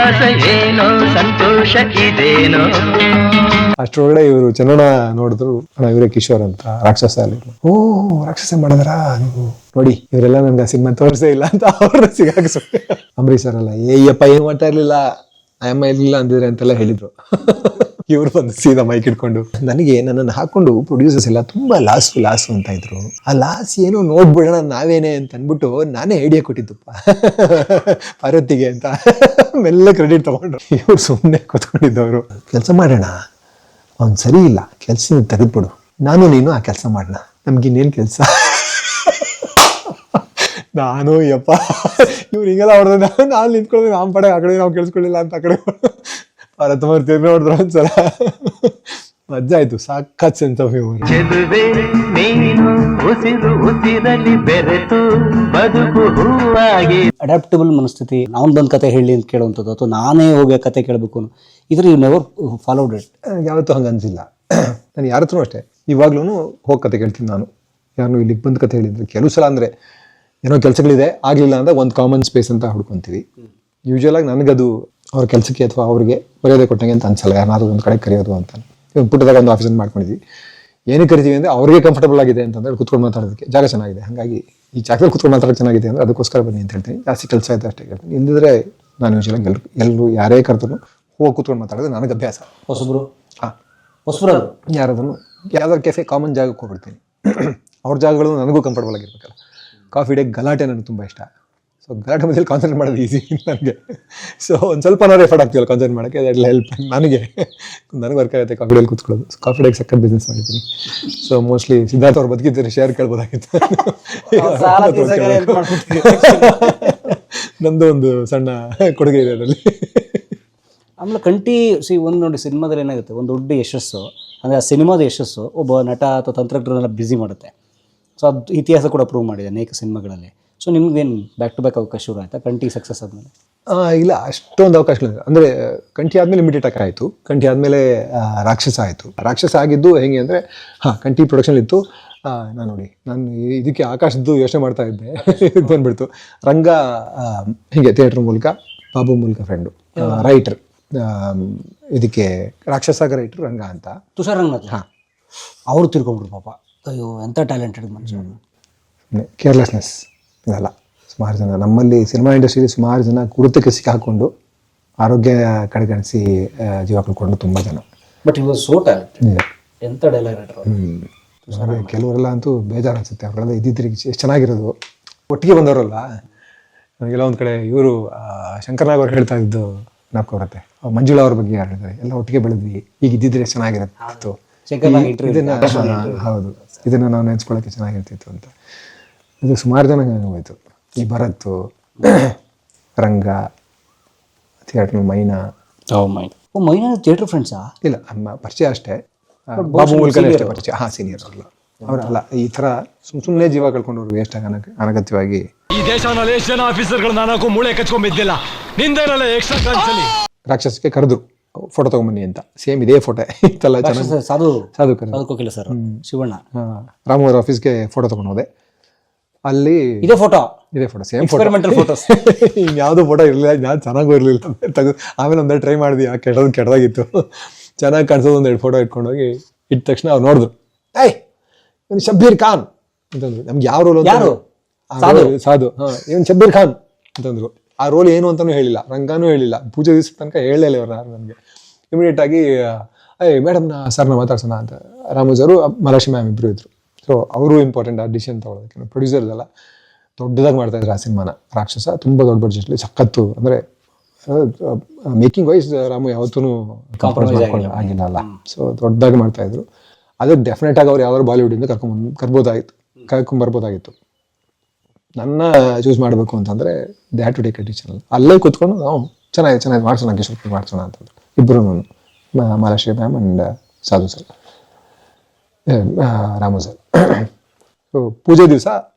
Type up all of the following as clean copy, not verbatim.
ಉಲ್ಲಾಸ ಏನೋ ಸಂತೋಷ ಇದೇನೋ. ಅಷ್ಟರೊಳಗಡೆ ಇವರು ಚಂದ್ರಣ್ಣ ನೋಡಿದ್ರು, ಇವರೇ ಕಿಶೋರ್ ಅಂತ ರಾಕ್ಷಸ ಅಲ್ಲಿ. ಓ ರಾಕ್ಷಸ ಮಾಡಿದ್ರಾ ನೀವು ನೋಡಿ, ಇವರೆಲ್ಲ ನನ್ಗೆ ಸಿನಿಮಾ ತೋರಿಸೇ ಇಲ್ಲ ಅಂತ ಅವ್ರನ್ನ ಸಿಗಾಕ್ಸು. ಅಂಬರೀಶ್ ಸರ್ ಅಲ್ಲ, ಏಯ್ಯಪ್ಪ ಏನ್ ಮಾಡ್ತಾ ಇರ್ಲಿಲ್ಲ, ಅಮ್ಮ ಇರ್ಲಿಲ್ಲ ಅಂದಿದ್ರೆ ಅಂತೆಲ್ಲ ಹೇಳಿದ್ರು. ಇವ್ರು ಬಂದು ಸೀದಾ ಮೈಕ್ ಇಟ್ಕೊಂಡು ನನಗೆ ನನ್ನನ್ನು ಹಾಕೊಂಡು ಪ್ರೊಡ್ಯೂಸರ್ಸ್ ಎಲ್ಲ ತುಂಬಾ ಲಾಸು ಅಂತ ಇದ್ರು. ಆ ಲಾಸ್ ಏನೋ ನೋಡ್ಬಿಡೋಣ ನಾವೇನೆ ಅಂತ ಅಂದ್ಬಿಟ್ಟು ನಾನೇ ಐಡಿಯಾ ಕೊಟ್ಟಿದ್ದಪ್ಪ ಪಾರ್ವತಿಗೆ ಅಂತ ಮೆಲ್ಲ ಕ್ರೆಡಿಟ್ ತಗೊಂಡು. ಇವ್ರು ಸುಮ್ಮನೆ ಕೂತ್ಕೊಂಡಿದ್ದವರು. ಕೆಲಸ ಮಾಡೋಣ, ಅವ್ನು ಸರಿ ಇಲ್ಲ, ಕೆಲಸ ತೆಗೆದ್ಬಿಡು, ನಾನು ನೀನು ಆ ಕೆಲಸ ಮಾಡೋಣ, ನಮ್ಗಿನ್ನೇನು ಕೆಲಸ. ನಾನು ಯಪ್ಪ ಇವ್ರು ಹಿಂಗೆಲ್ಲ ಹೊಡೆದ, ನಾನು ನಿಂತ್ಕೊಳ್ಳೋದು ನಮ್ಮ ಪಡೆ ಆ ಕಡೆ ನಾವು ಕೇಳಿಸ್ಕೊಳ್ಳಿಲ್ಲ ಅಂತ ಆ ಕಡೆ ಭಾರತಮರ್ ತಿರ್ಗಿ ನೋಡಿದ್ರು ಒಂದ್ಸಲ. ಮಜ್ಜಾ ಆಯ್ತು, ಸಾಕತ್ ಸೆನ್ಸ್ ಆಫ್ ಹ್ಯೂಮರ್. ಅಡಾಪ್ಟಬಲ್ ಮನಸ್ಥಿತಿ, ನಾನ್ ಬಂದ್ ಕತೆ ಹೇಳಿ ಅಂತ ಕೇಳುವಂಥದ್ದು ಅಥವಾ ನಾನೇ ಹೋಗಿ ಕತೆ ಕೇಳಬೇಕು ಇದ್ರ ಯು ನೆವರ್ ಫಾಲೋಡ್ ಇಟ್. ಯಾವತ್ತೂ ಹಂಗೆ ಅನ್ಸಿಲ್ಲ. ನಾನು ಯಾರ ಹತ್ರನೂ ಅಷ್ಟೇ, ಇವಾಗ್ಲೂ ಹೋಗಿ ಕತೆ ಕೇಳ್ತೀನಿ ನಾನು. ಯಾರು ಇಲ್ಲಿಗೆ ಬಂದು ಕತೆ ಹೇಳಿದ್ರೆ ಕೆಲವು ಸಲ ಅಂದರೆ ಏನೋ ಕೆಲಸಗಳಿದೆ ಆಗಲಿಲ್ಲ ಅಂದರೆ ಒಂದು ಕಾಮನ್ ಸ್ಪೇಸ್ ಅಂತ ಹುಡ್ಕೊತೀವಿ. ಯೂಶುವಲ್ ಆಗಿ ನನಗದು ಅವ್ರ ಕೆಲಸಕ್ಕೆ ಅಥವಾ ಅವ್ರಿಗೆ ಬರೆಯೋದೇ ಕೊಟ್ಟಂಗೆ ಅಂತ ಅನ್ಸಲ್ಲ, ಯಾರು ಒಂದು ಕಡೆ ಕರೆಯೋದು ಅಂತ. ಪುಟ್ಟದಾಗ ಒಂದು ಆಫೀಸನ್ನು ಮಾಡ್ಕೊಂಡಿದ್ವಿ. ಏನಕ್ಕೆ ಕರಿತೀವಿ ಅಂದರೆ ಅವ್ರಿಗೆ ಕಂಫರ್ಟಬಲ್ ಆಗಿದೆ ಅಂತಂದ್ರೆ ಕುತ್ಕೊಂಡು ಮಾತಾಡೋದಕ್ಕೆ ಜಾಗ ಚೆನ್ನಾಗಿದೆ, ಹಾಗಾಗಿ ಈ ಜಾಗದಲ್ಲಿ ಕುತ್ಕೊಂಡು ಮಾತಾಡೋಕೆ ಚೆನ್ನಾಗಿದೆ ಅಂದರೆ ಅದಕ್ಕೋಸ್ಕರ ಬನ್ನಿ ಅಂತ ಹೇಳ್ತೀನಿ. ಜಾಸ್ತಿ ಕೆಲಸ ಇದೆ ಅಷ್ಟೇ ಹೇಳ್ತೀನಿ. ಇಲ್ಲದಿದ್ರೆ ನಾನು ಯೂಶುವಲ್ ಆಗಿ ಎಲ್ಲರೂ ಯಾರೇ ಕರೆದ್ರು ಹೋಗಿ ಕುತ್ಕೊಂಡು ಮಾತಾಡೋದು ನನಗೆ ಅಭ್ಯಾಸ. ಹೊಸಬ್ರು ಯಾರಾದ್ರೂ ಯಾವ್ದಾದ್ರು ಕೆಫೆ ಕಾಮನ್ ಜಾಗಕ್ಕೆ ಹೋಗ್ಬಿಡ್ತೀನಿ. ಅವ್ರ ಜಾಗಗಳು ನನಗೂ ಕಂಫರ್ಟಬಲ್ ಆಗಿರ್ಬೇಕಲ್ಲ. ಕಾಫಿ ಡೇ ಗಲಾಟೆ ನನಗೆ ತುಂಬ ಇಷ್ಟ. ಸೊ ಗಲಾಟೆ ಮಧ್ಯೆ ಕಾನ್ಸಂಟ್ರೇಟ್ ಮಾಡೋದು ಈಸಿ ನನಗೆ. ಸೊ ಒಂದು ಸ್ವಲ್ಪ ನಾವು ಎಫರ್ಟ್ ಆಗ್ತೀವಲ್ಲ ಕಾನ್ಸಂಟ್ರೇಟ್ ಮಾಡೋಕ್ಕೆ, ಅದೆಲ್ಲ ಹೆಲ್ಪ್ ನನಗೆ ವರ್ಕ್ ಆಗುತ್ತೆ ಕಾಫಿ ಡೇಲಿ ಕೂತ್ಕೊಳ್ಳೋದು. ಕಾಫಿ ಡೇಗೆ ಸಕ್ಕತ್ ಬಿಸ್ನೆಸ್ ಮಾಡಿದ್ದೀನಿ. ಸೊ ಮೋಸ್ಟ್ಲಿ ಸಿದ್ಧಾರ್ಥ ಅವ್ರು ಬದುಕಿದ್ದಾರೆ, ಶೇರ್ ಕೇಳ್ಬೋದಾಗಿತ್ತು. ನಮ್ಮದು ಒಂದು ಸಣ್ಣ ಕೊಡುಗೆ ಇದೆ ಅದರಲ್ಲಿ. ಆಮೇಲೆ ಒಂದು ನೋಡಿ ಸಿನಿಮಾದಲ್ಲಿ ಏನಾಗುತ್ತೆ, ಒಂದು ದೊಡ್ಡ ಯಶಸ್ಸು ಅಂದರೆ ಆ ಸಿನಿಮಾದ ಯಶಸ್ಸು ಒಬ್ಬ ನಟ ಅಥವಾ ತಂತ್ರಜ್ಞರನ್ನೆಲ್ಲ ಬ್ಯುಸಿ ಮಾಡುತ್ತೆ. ಸೊ ಅದು ಇತಿಹಾಸ ಕೂಡ ಪ್ರೂವ್ ಮಾಡಿದೆ ಅನೇಕ ಸಿನಿಮಾಗಳಲ್ಲಿ. ಸೊ ನಿಮ್ಗೇನು ಬ್ಯಾಕ್ ಟು ಬ್ಯಾಕ್ ಅವಕಾಶ ಶುರು ಆಯಿತಾ ಕಂಠಿ ಸಕ್ಸಸ್ ಆದಮೇಲೆ? ಇಲ್ಲ, ಅಷ್ಟೊಂದು ಅವಕಾಶಗಳಿದೆ. ಅಂದರೆ ಕಂಠಿ ಆದಮೇಲೆ ಇಮಿಡಿಯೇಟ್ ಆಗಿ ಆಯಿತು. ಕಂಠಿ ಆದಮೇಲೆ ರಾಕ್ಷಸ ಆಯಿತು. ರಾಕ್ಷಸ ಆಗಿದ್ದು ಹೇಗೆ ಅಂದರೆ, ಕಂಠಿ ಪ್ರೊಡಕ್ಷನ್ ಇತ್ತು. ನಾನು ಇದಕ್ಕೆ ಆಕಾಶದ್ದು ಯೋಚನೆ ಮಾಡ್ತಾ ಇದ್ದೆ, ಇದು ಬಂದ್ಬಿಡ್ತು. ರಂಗ ಹೀಗೆ ಥಿಯೇಟ್ರ್ ಮೂಲಕ, ಬಾಬು ಮೂಲಕ ಫ್ರೆಂಡು, ರೈಟರ್, ಇದಕ್ಕೆ ರಾಕ್ಷಸಾಗ ರೈಟ್ರು ರಂಗ ಅಂತ, ತುಷಾರ್ ರಂಗನಾಥ್. ಅವರು ತಿಳ್ಕೊಂಡ್ರು ಪಾಪ. ಅಯ್ಯೋ ಎಂಥ ಟ್ಯಾಲೆಂಟೆಡ್ ಮನುಷ್ಯ. ಕೇರ್ಲೆಸ್ನೆಸ್ ಇದೆಲ್ಲ ಸುಮಾರು ಜನ ನಮ್ಮಲ್ಲಿ ಸಿನಿಮಾ ಇಂಡಸ್ಟ್ರಿಯಲ್ಲಿ ಸುಮಾರು ಜನ ಕುಡಿತಕ್ಕೆ ಸಿಕ್ಕಾಕೊಂಡು ಆರೋಗ್ಯ ಕಡೆಗಣಿಸಿ ಜೀವ ಕಳ್ಕೊಂಡು ತುಂಬ ಜನ. ಬಟ್ ಇವಾಗ ಸೋ ಟ್ಯಾಲೆಂಟೆಡ್, ಎಂಥ ಡೈರೆಕ್ಟರ್. ಕೆಲವರೆಲ್ಲ ಅಂತೂ ಬೇಜಾರು ಅನಿಸುತ್ತೆ. ಅವರೆಲ್ಲ ಇದ್ದಿದ್ರಿಗೆ ಎಷ್ಟು ಚೆನ್ನಾಗಿರೋದು. ಒಟ್ಟಿಗೆ ಬಂದವರಲ್ಲ. ನನಗೆಲ್ಲ ಒಂದು ಕಡೆ ಇವರು ಶಂಕರ್ನಾಗ್ ಅವ್ರು ಹೇಳ್ತಾ ಇದ್ದು ನಾಲ್ಕು ಬರುತ್ತೆ. ಮಂಜುಳಾ ಅವ್ರ ಬಗ್ಗೆ ಯಾರು ಹೇಳ್ತಾರೆ, ಎಲ್ಲ ಒಟ್ಟಿಗೆ ಬೆಳೆದ್ವಿ, ಈಗ ಇದ್ದಿದ್ರೆ ಚೆನ್ನಾಗಿರುತ್ತೆ. ಹೌದು, ಇದನ್ನು ನಾವು ನೆನೆಸ್ಕೊಳ್ಳೋಕ್ಕೆ ಚೆನ್ನಾಗಿರ್ತಿತ್ತು ಅಂತ. ಇದು ಸುಮಾರು ಜನ ಹೋಯ್ತು. ಈ ಭರತ್ತು, ರಂಗ, ಥಿಯೇಟರ್ ಮೈನಾ. ಮೈನಾ ಥಿಯೇಟರ್ ಫ್ರೆಂಡ್ಸಾ? ಇಲ್ಲ, ಪರಿಚಯ ಅಷ್ಟೇ. ಬಾಬು ಮೂಲಕ ಅಷ್ಟೇ ಪರಿಚಯ. ಸೀನಿಯರ್ ಅಲ್ಲ ಅವರಲ್ಲ. ಈ ಥರ ಸುಮ್ಮನೆ ಜೀವ ಕಳ್ಕೊಂಡವ್ರು ವೇಸ್ಟ್ ಆಗ ಅನಗತ್ಯವಾಗಿ. ಈ ದೇಶನಲ್ಲಿ ಎಷ್ಟು ಜನ ಆಫೀಸರ್ಗಳು ನಾಲ್ಕು ಮೂಳೆ ಕಚ್ಕೊಂಡ್ಬಿದ್ದಿಲ್ಲ, ನಿಂದೇನಲ್ಲ ಎಕ್ಸ್ಟ್ರಾ ಕಾನ್ಸಲಿ. ರಾಕ್ಷಸಕ್ಕೆ ಕರೆದು ಫೋಟೋ ತಗೊಂಬನ್ನಿ ಅಂತ. ಸೇಮ್ ಇದೇ ಫೋಟೋ ಇತ್ತಲ್ಲ, ಸಾಧು ಕೋಕಿಲ ಸರ್, ಶಿವಣ್ಣ, ರಾಮು ಅವ್ರ ಆಫೀಸ್ಗೆ ಫೋಟೋ ತಗೊಂಡು ಹೋದೆ. ಅಲ್ಲಿ ಇದೇ ಫೋಟೋ ಸೇಮ್ ಫೋಟೋಸ್. ಯಾವುದು ಫೋಟೋ ಇರಲಿಲ್ಲ, ನಾನು ಚೆನ್ನಾಗೂ ಇರಲಿಲ್ಲ. ಆಮೇಲೆ ಒಂದೆರಡು ಟ್ರೈ ಮಾಡಿದ್ವಿ, ಕೆಟ್ಟದಾಗಿತ್ತು. ಚೆನ್ನಾಗಿ ಕಾಣಿಸೋದು ಒಂದೆರಡು ಫೋಟೋ ಇಟ್ಕೊಂಡೋಗಿ ಇಟ್ಟ ತಕ್ಷಣ ಅವ್ರು ನೋಡಿದ್ರು, ಶಬ್ಬೀರ್ ಖಾನ್ ಅಂತಂದ್ರು. ನಮ್ಗೆ ಯಾವ ರೋಲ್? ಸಾಧು. ಇವನ್ ಶಬ್ಬೀರ್ ಖಾನ್ ಅಂತಂದ್ರು. ಆ ರೋಲ್ ಏನು ಅಂತಾನೂ ಹೇಳಿಲ್ಲ, ರಂಗಾನೂ ಹೇಳಿಲ್ಲ, ಪೂಜೆ ದಿವಸ ತನಕ ಹೇಳಲೇ ಇಲ್ಲ ಅವ್ರು ನನಗೆ. ಇಮಿಡಿಯೇಟ್ ಆಗಿ ಮೇಡಮ್ನ ಸರ್ನ ಮಾತಾಡ್ಸೋಣ ಅಂತ. ರಾಮೋಜರು, ಮಲಾಶಿ ಮ್ಯಾಮ್ ಇಬ್ಬರು ಇದ್ರು. ಸೊ ಅವರು ಇಂಪಾರ್ಟೆಂಟ್ ಆ ಡಿಸಿಷನ್ ತೊಗೊಳೋದಕ್ಕೆ. ಪ್ರೊಡ್ಯೂಸರ್ದೆಲ್ಲ ದೊಡ್ಡದಾಗಿ ಮಾಡ್ತಾಯಿದ್ರು ಆ ಸಿನಿಮಾನ. ರಾಕ್ಷಸ ತುಂಬ ದೊಡ್ಡ ಬಡ್ಜೆಟ್ಲಿ ಸಖತ್ತು. ಅಂದರೆ ಮೇಕಿಂಗ್ ವೈಸ್ ರಾಮು ಯಾವತ್ತೂ ಕಾಂಪ್ರಮೈಸ್ ಆಗಿಲ್ಲ ಅಲ್ಲ. ಸೊ ದೊಡ್ಡದಾಗಿ ಮಾಡ್ತಾಯಿದ್ರು. ಅದಕ್ಕೆ ಡೆಫಿನೆಟ್ ಆಗಿ ಅವ್ರು ಯಾವ್ದಾದ್ರು ಬಾಲಿವುಡಿಂದ ಕರ್ಕೊಂಬರ್ಬೋದಾಗಿತ್ತು. ನನ್ನ ಚೂಸ್ ಮಾಡಬೇಕು ಅಂತಂದರೆ they had to take a decision. ಅಲ್ಲೇ ಕೂತ್ಕೊಂಡು ನಾವು ಚೆನ್ನಾಗಿ ಮಾಡ್ಸೋಣ, ಕಿಶೋರ್ ಮಾಡ್ಸೋಣ ಅಂತಂದ್ರು ಇಬ್ಬರು, Malashri ma'am and Sadhu sir, Ramu sir. So ಪೂಜೆ ದಿವಸ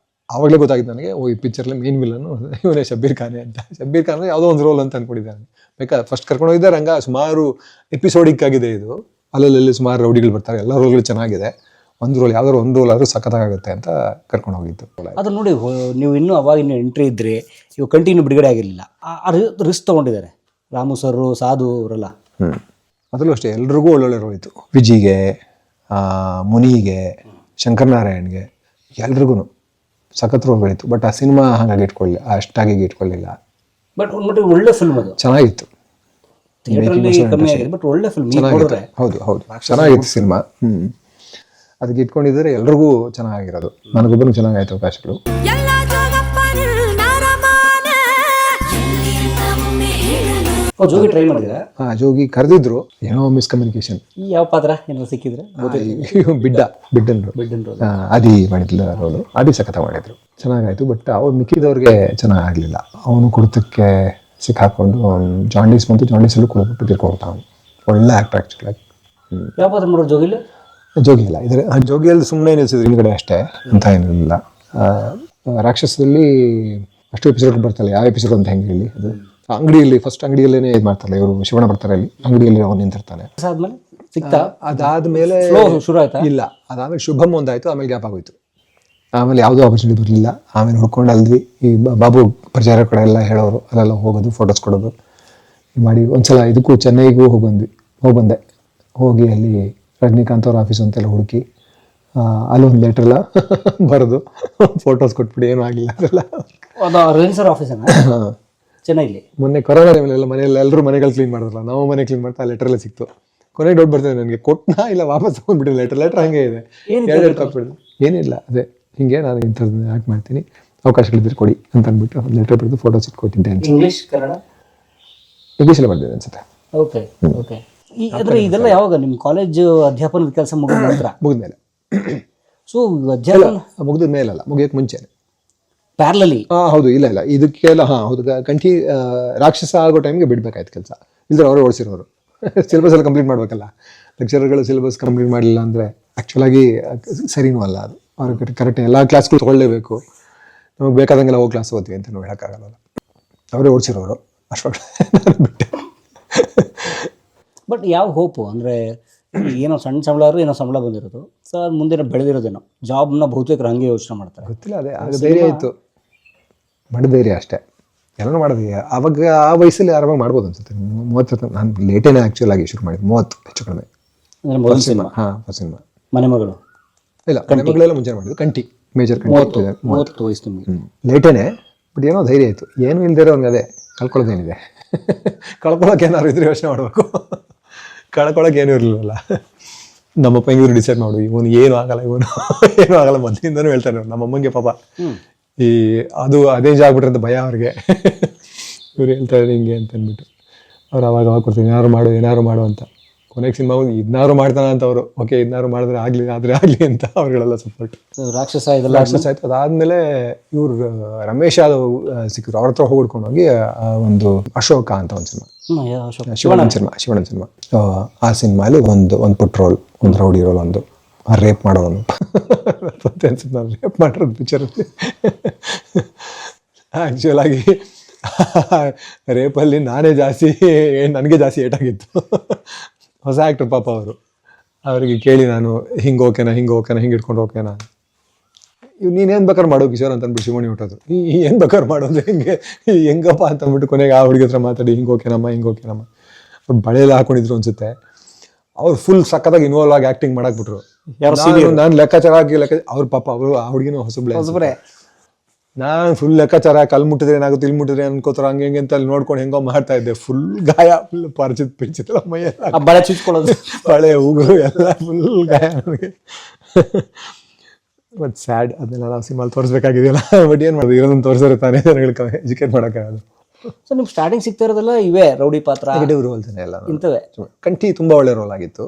ಆವಾಗಲೇ ಗೊತ್ತಾಗಿತ್ತು ನನಗೆ, ಈ ಪಿಕ್ಚರ್ಲಿ ಮೇನ್ ವಿಲನ್ನು ಇವನೇ ಶಬ್ಬೀರ್ ಖಾನೆ ಅಂತ. ಶಬ್ಬೀರ್ ಖಾನ್ ಯಾವುದೋ ಒಂದು ರೋಲ್ ಅಂತ ಅಂದ್ಕೊಂಡಿದ್ದಾರೆ. ಬೇಕಾದ್ರೆ ಫಸ್ಟ್ ಕರ್ಕೊಂಡು ಹೋಗಿದ್ದೆ ರಂಗ. ಸುಮಾರು ಎಪಿಸೋಡಿಕ್ ಆಗಿದೆ ಇದು. ಅಲ್ಲಲ್ಲಿ ಸುಮಾರು ರೌಡಿಗಳು ಬರ್ತಾರೆ, ಎಲ್ಲ ರೋಲ್ಗಳು ಚೆನ್ನಾಗಿದೆ. ಒಂದು ರೋಲ್ ಯಾವ್ದಾದ್ರು ಒಂದು ರೋಲ್ ಆದರೂ ಸಖತ್ತಾಗುತ್ತೆ ಅಂತ ಕರ್ಕೊಂಡು ಹೋಗಿತ್ತು. ಅದು ನೋಡಿ, ನೀವು ಇನ್ನೂ ಅವಾಗ ಎಂಟ್ರಿ ಇದ್ರಿ, ಇವಾಗ ಕಂಟಿನ್ಯೂ ಬಿಡುಗಡೆ ಆಗಿರಲಿಲ್ಲ. ರಿಸ್ಕ್ ತೊಗೊಂಡಿದ್ದಾರೆ. ರಾಮು ಸರ್, ಸಾಧು ಅವರೆಲ್ಲ. ಅದರಲ್ಲೂ ಅಷ್ಟೇ ಎಲ್ರಿಗೂ ಒಳ್ಳೊಳ್ಳೆ ರೋಲ್ ಇತ್ತು. ವಿಜಿಗೆ, ಮುನಿಗೆ, ಶಂಕರನಾರಾಯಣ್ಗೆ, ಎಲ್ರಿಗೂ ಸಖತ್ ರೋಲ್ಗಳಿತ್ತು. ಬಟ್ ಆ ಸಿನಿಮಾ ಹಾಗಾಗಿ ಅಷ್ಟಾಗಿ ಇಟ್ಕೊಳ್ಳಿಲ್ಲ. ಬಟ್ ಒಂದು ಮಟ್ಟಿಗೆ ಒಳ್ಳೆ ಫಿಲ್ಮ್ ಅದು. ಚೆನ್ನಾಗಿತ್ತು, ಥಿಯೇಟ್ರಲ್ಲಿ ಕಮ್ಮಿ ಆಗಿದೆ, ಬಟ್ ಒಳ್ಳೆ ಫಿಲ್ಮ್. ಚೆನ್ನಾಗಿತ್ತು. ಹೌದು ಚೆನ್ನಾಗಿತ್ತು ಸಿನಿಮಾ. ಅದಕ್ಕೆ ಇಟ್ಕೊಂಡಿದ್ರೆ ಎಲ್ರಿಗೂ ಚೆನ್ನಾಗಿರೋದು. ನನಗೊಬ್ಬರು ಚೆನ್ನಾಗಾಯ್ತು ಅವಕಾಶಗಳು. ಜೋಗಿ ಟ್ರೈ ಮಾಡಿದ್ರೆ? ಜೋಗಿ ಕರೆದಿದ್ರು, ಏನೋ ಮಿಸ್ಕಮ್ಯುನಿಕೇಶನ್. ಯಾವ ಪಾತ್ರ ಏನಾದ್ರು ಸಿಕ್ಕಿದ್ರೆ? ಬಿಡ್ಡನ್ ಆದಿ ಮಾಡಿದ್ಲ ರೋಲು. ಆದಿ ಸಖತ ಮಾಡಿದ್ರು, ಚೆನ್ನಾಗಾಯ್ತು. ಬಟ್ ಅವ್ರು ಮಿಕ್ಕಿದವ್ರಿಗೆ ಚೆನ್ನಾಗಾಗಲಿಲ್ಲ. ಅವನು ಕುಡಿತಕ್ಕೆ ಸಿಕ್ಕಾಕೊಂಡು ಜಾಂಡೀಸ್ ಬಂತು, ಜಾಂಡೀಸಲ್ಲೂ ಕುಡಿದ್ಬಿಟ್ಟು ತಿರ್ಕೊಡ್ತಾ. ಒಳ್ಳೆ ಆ್ಯಕ್ಟರ್ ಆ್ಯಕ್ಚುಲಾಗಿ. ಯಾವ ಪಾತ್ರ ಮಾಡೋರು ಜೋಗಿಲಿ? ಜೋಗಿ ಇಲ್ಲ, ಇದ್ರೆ ಜೋಗಿಯಲ್ಲಿ ಸುಮ್ಮನೆ ನಿಲ್ಸಿದ್ರು ಹಿಂದ್ಗಡೆ ಅಷ್ಟೇ ಅಂತ ಏನಿಲ್ಲ. ರಾಕ್ಷಸದಲ್ಲಿ ಅಷ್ಟು ಎಪಿಸೋಡ್ ಬರ್ತಲ್ಲ, ಯಾವ ಎಪಿಸೋಡ್ ಅಂತ ಹೆಂಗೆ ಹೇಳಿ. ಅದು ಅಂಗಡಿಯಲ್ಲಿ ಫಸ್ಟ್ ಅಂಗಡಿಯಲ್ಲೇ ಇದು ಮಾಡ್ತಾರಲ್ಲ ಇವರು, ಶಿವಣ್ಣ ಬರ್ತಾರೆ ಅಲ್ಲಿ ಅಂಗಡಿಯಲ್ಲಿ ಅವ್ನು ನಿಂತಿರ್ತಾನೆ. ಅದಾದ್ಮೇಲೆ ಶುರು ಆಯ್ತಾ? ಇಲ್ಲ, ಅದಾದ್ಮೇಲೆ ಶುಭಮ್ ಒಂದಾಯ್ತು, ಆಮೇಲೆ ಗ್ಯಾಪ್ ಆಗೋಯ್ತು. ಆಮೇಲೆ ಯಾವುದೋ ಆಪರ್ಚುನಿಟಿ ಬರಲಿಲ್ಲ. ಆಮೇಲೆ ಹುಡ್ಕೊಂಡು ಅಲ್ದ್ವಿ. ಈ ಬಾಬು ಪ್ರಚಾರ ಕಡೆ ಎಲ್ಲ ಹೇಳೋರು, ಅಲ್ಲೆಲ್ಲ ಹೋಗೋದು, ಫೋಟೋಸ್ ಕೊಡೋದು ಮಾಡಿ. ಒಂದ್ಸಲ ಇದಕ್ಕೂ ಚೆನ್ನೈಗೂ ಹೋಗ್ಬಂದೆ. ಹೋಗಿ ಅಲ್ಲಿ ರಜನಿಕಾಂತ್ ಅವ್ರ ಆಫೀಸ್ ಅಂತೆಲ್ಲ ಹುಡುಕಿ ಅಲ್ಲೊಂದು ಲೆಟ್ರೆಲ್ಲ ಬರೆದು ಫೋಟೋಸ್ ಕೊಟ್ಬಿಡಿ, ಏನೂ ಆಗಲಿಲ್ಲ. ಅದೆಲ್ಲ ಆಫೀಸನ್ನ ಚೆನ್ನೈಲಿ ಮೊನ್ನೆ ಕೊರೋನಾ ಟೈಮಲ್ಲೆಲ್ಲ ಮನೆಯಲ್ಲಿ ಎಲ್ಲರೂ ಮನೆಗಳು ಕ್ಲೀನ್ ಮಾಡಿದ್ರಲ್ಲ, ನಾವು ಮನೆ ಕ್ಲೀನ್ ಮಾಡ್ತಾ ಆ ಲೆಟರ್ ಎಲ್ಲ ಸಿಕ್ತು. ಕೊನೆಗೆ ಡೌಟ್ ಬರ್ತದೆ ನನಗೆ, ಕೊಟ್ಟನಾ ಇಲ್ಲ ವಾಪಸ್ ತಗೊಂಡ್ಬಿಟ್ಟು ಲೆಟರ್ ಹಂಗೆ ಇದೆ. ಎರಡು ಕಾಪಿ ಏನಿಲ್ಲ, ಅದೇ ಹಿಂಗೆ ನಾನು ಇಂಥದ್ದು ಆ್ಯಕ್ಟ್ ಮಾಡ್ತೀನಿ, ಅವಕಾಶಗಳಿದ್ರೆ ಕೊಡಿ ಅಂತ ಅಂದ್ಬಿಟ್ಟು ಲೆಟರ್ ಬರೆದು ಫೋಟೋಸ್ ಇಟ್ಕೊಟ್ಟಿದ್ದೆ. ಇಂಗ್ಲೀಷ್ ಕನ್ನಡ ಇಂಗ್ಲೀಷಲ್ಲೇ ಬರ್ದಿದೆ ಅನ್ಸುತ್ತೆ. Okay okay. ಆದರೆ ಇದೆಲ್ಲ ಯಾವಾಗ ನಿಮ್ಮ ಕಾಲೇಜ್ ಅಧ್ಯಾಪನದ ಕೆಲಸ ಮುಗಿದ ನಂತರ? ಮುಗಿದ್ಮೇಲೆ. ಸೊ ಅಧ್ಯಾಪನ ಮುಗಿದ ಮೇಲಲ್ಲ, ಮುಗಿಯೋಕ್ಕೆ ಮುಂಚೆ ಪ್ಯಾರಲಲಿ. ಹೌದು. ಇಲ್ಲ ಇದಕ್ಕೆಲ್ಲ ಹೌದು ಕಂಠಿ ರಾಕ್ಷಸ ಆಗೋ ಟೈಮ್ಗೆ ಬಿಡ್ಬೇಕಾಯ್ತು ಕೆಲಸ. ಇಲ್ಲದ್ರೆ ಅವರೇ ಓಡಿಸಿರೋರು. ಸಿಲೆಬಸ್ ಎಲ್ಲ ಕಂಪ್ಲೀಟ್ ಮಾಡಬೇಕಲ್ಲ. ಲೆಕ್ಚರರ್ಗಳು ಸಿಲೆಬಸ್ ಕಂಪ್ಲೀಟ್ ಮಾಡಲಿಲ್ಲ ಅಂದರೆ ಆ್ಯಕ್ಚುಲಾಗಿ ಸರಿನೂ ಅಲ್ಲ ಅದು. ಅವ್ರಿಗೆ ಕರೆಕ್ಟ್ ಎಲ್ಲ ಕ್ಲಾಸ್ಗಳು ತೊಗೊಳ್ಳೇಬೇಕು. ನಮಗೆ ಬೇಕಾದಂಗೆಲ್ಲ ಹೋಗಿ ಕ್ಲಾಸ್ ಓದ್ತೀವಿ ಅಂತ ಹೇಳೋಕ್ಕಾಗಲ್ಲ. ಅವರೇ ಓಡಿಸಿರೋರು ಅಷ್ಟೊಂದು ಬಿಟ್ಟೆ. ಬಟ್ ಯಾವ ಹೋಪು ಅಂದರೆ ಏನೋ ಸಣ್ಣ ಸಂಬಳ ಆದ್ರೂ ಏನೋ ಸಂಬಳ ಬಂದಿರೋದು. ಸೊ ಅದು ಮುಂದಿನ ಬೆಳೆದಿರೋದೇನೋ ಜಾಬ್ನ ಬಹುತೇಕರು ಹಂಗೆ ಯೋಚನೆ ಮಾಡ್ತಾರೆ. ಗೊತ್ತಿಲ್ಲ, ಅದೇ ಆಗ ಧೈರ್ಯ ಇತ್ತು, ಬಡ ಧೈರ್ಯ ಅಷ್ಟೇ. ಎಲ್ಲರೂ ಮಾಡಿದ್ವಿ ಆವಾಗ. ಆ ವಯಸ್ಸಲ್ಲಿ ಆರಾಮಾಗಿ ಮಾಡ್ಬೋದು ಅನ್ಸುತ್ತೆ. 30 ನಾನು ಲೇಟೇನೆ ಆ್ಯಕ್ಚುಲಾಗಿ ಶುರು ಮಾಡಿದ್ದು, 30 ಹೆಚ್ಚು ಕಡಿಮೆ. ಮೊದಲ ಸಿನಿಮಾ? ಫಸ್ಟ್ ಸಿನಿಮಾ ಮನೆ ಮಗಳು. ಇಲ್ಲ, ಮನೆಮಗಳೆಲ್ಲ ಮುಂಚೆ ಮಾಡಿದ್ದು. ಕಂಠಿ ಮೇಜರ್ ಕಂಠಿ. 30 ವಯಸ್ಸು ನಿಮಗೆ. ಲೇಟೇನೆ, ಬಟ್ ಏನೋ ಧೈರ್ಯ ಇತ್ತು. ಏನೂ ಇಲ್ದಿರೋ ಅವ್ನಿಗೆ ಅದೇ ಕಳ್ಕೊಳ್ಳೋದೇನಿದೆ. ಕಳ್ಕೊಳ್ಳೋಕೆ ಏನಾದ್ರು ಇದ್ರೆ ಯೋಚನೆ ಮಾಡಬೇಕು. ಕಳ್ಕೊಳ್ಳೋಕೆ ಏನೂ ಇರಲಿಲ್ಲವಲ್ಲ. ನಮ್ಮಪ್ಪ ಹೆಂಗಿದ್ರು ಡಿಸೈಡ್ ಮಾಡು, ಇವನು ಏನೂ ಆಗಲ್ಲ ಮೊದಲಿಂದನೂ ಹೇಳ್ತಾರೆ. ನಮ್ಮಮ್ಮಂಗೆ ಪಾಪ ಅದು ಅದೇ ಜಾಗ ಆಗ್ಬಿಟ್ರೆ ಅಂತ ಭಯ ಅವ್ರಿಗೆ. ಇವ್ರು ಹೇಳ್ತಾರೆ ಹಿಂಗೆ ಅಂತ ಅಂದ್ಬಿಟ್ಟು ಅವ್ರು ಅವಾಗ ಕೊಡ್ತೀನಿ, ಏನಾದ್ರು ಮಾಡು ಅಂತ. ಕೊನೆಗೆ ಸಿನಿಮಾ ಇದನ್ನಾರು ಮಾಡ್ತಾನೆ ಅಂತ ಅವರು. ಓಕೆ, ಇದನ್ನಾರು ಮಾಡಿದ್ರೆ ಆಗಲಿ ಅಂತ ಅವ್ರುಗಳೆಲ್ಲ ಸಪೋರ್ಟ್. ರಾಕ್ಷಸ ಆಯ್ತು. ಅದಾದ್ಮೇಲೆ ಇವ್ರು ರಮೇಶ್ ಯಾದವ್ ಸಿಕ್ಕರು, ಅವ್ರ ಹತ್ರ ಹೋಗ್ಕೊಂಡು ಹೋಗಿ ಒಂದು ಅಶೋಕ ಅಂತ ಒಂದು ಸಿನಿಮಾ, ಶಿವಣ್ಣನ ಸಿನಿಮಾ. ಆ ಸಿನಿಮಾಲಿ ಒಂದು ಪುಟ್ ರೋಲ್, ಒಂದು ರೌಡಿ ರೋಲ್, ಒಂದು ರೇಪ್ ಮಾಡೋನು. ನಾನು ರೇಪ್ ಮಾಡಿರೋದು ಪಿಕ್ಚರಲ್ಲಿ. ಆ್ಯಕ್ಚುಲಾಗಿ ರೇಪಲ್ಲಿ ನಾನೇ ಜಾಸ್ತಿ, ನನಗೆ ಜಾಸ್ತಿ ಏಟಾಗಿತ್ತು. ಹೊಸ ಆ್ಯಕ್ಟರ್ ಪಾಪ ಅವರು. ಅವರಿಗೆ ಕೇಳಿ ನಾನು ಹಿಂಗೆ ಓಕೆನಾ ಹಿಂಗೆ ಇಟ್ಕೊಂಡು ಓಕೆನಾ, ಇವ್ ನೀನೇನು ಬೇಕಾದ್ರೆ ಮಾಡೋ ಕಿಶೋರ್ ಅಂತ ಅಂದ್ಬಿಟ್ಟು ಶಿವಣ್ಣಿ ಹೊಟ್ಟೋದು. ಏನು ಬೇಕಾದ್ರೆ ಮಾಡೋದು ಹೆಂಗಪ್ಪ ಅಂತ ಅಂದ್ಬಿಟ್ಟು ಕೊನೆಗೆ ಆ ಹುಡುಗಿ ಹತ್ರ ಮಾತಾಡಿ ಹಿಂಗೆ ಓಕೆನಮ್ಮ ಅವ್ರು ಬಳೆಯೆಲ್ಲ ಹಾಕೊಂಡಿದ್ರು ಅನ್ಸುತ್ತೆ. ಅವ್ರು ಫುಲ್ ಸಕ್ಕತ್ತಾಗಿ ಇನ್ವಾಲ್ವ್ ಆಗಿ ಆ್ಯಕ್ಟಿಂಗ್ ಮಾಡಾಕ್ಬಿಟ್ರು. ನಾನು ಲೆಕ್ಕಾಚಾರ ಅವ್ರ ಪಾಪ ಅವರು ಆ ಹುಡುಗಿನೂ ಹೊಸಬ್ರೆ. ನಾನು ಫುಲ್ ಲೆಕ್ಕಾಚಾರ, ಕಲ್ ಮುಟ್ಟಿದ್ರೆ ಏನಾಗುತ್ತೆ, ಇಲ್ಲಿ ಮುಟ್ಟಿದ್ರೆ ಅನ್ಕೋತಾರೆ, ಹಂಗೆ ಅಂತ ಅಲ್ಲಿ ನೋಡ್ಕೊಂಡು ಹೆಂಗೋ ಮಾಡ್ತಾ ಇದ್ದೆ. ಫುಲ್ ಗಾಯ, ಫುಲ್ ಪರಿಚಿತ ಮೈಯೆಲ್ಲ ಬಳೆ ಚುಚ್ಕೊಳ್ಳೋದು, ಬಳೆ ಉಗುರು ಎಲ್ಲ ಫುಲ್ ಗಾಯ ನನಗೆ. ಬಟ್ ಸ್ಯಾಡ್, ಅದನ್ನೆಲ್ಲ ನಾವು ಸಿನಿಮಾಲ್ ತೋರಿಸ್ಬೇಕಾಗಿದೆಯಲ್ಲ. ಬಟ್ ಏನು ಮಾಡೋದು, ಇರೋದನ್ನು ತೋರಿಸಿದ್ರೆ ತಾನೇ ಜನಗಳಿಗೆ ಎಜುಕೇಟ್ ಮಾಡೋಕ್ಕಾಗೋದು. ಸೊ ನಿಮ್ಗೆ ಸ್ಟಾರ್ಟಿಂಗ್ ಸಿಗ್ತಾ ಇರೋದೆಲ್ಲ ಇವೇ ರೌಡಿ ಪಾತ್ರ, ನೆಗೆಟಿವ್ ರೋಲ್ಸ್ ಎಲ್ಲ ಇಂಥವೇ. ಕಂಠಿ ತುಂಬ ಒಳ್ಳೆ ರೋಲ್ ಆಗಿತ್ತು.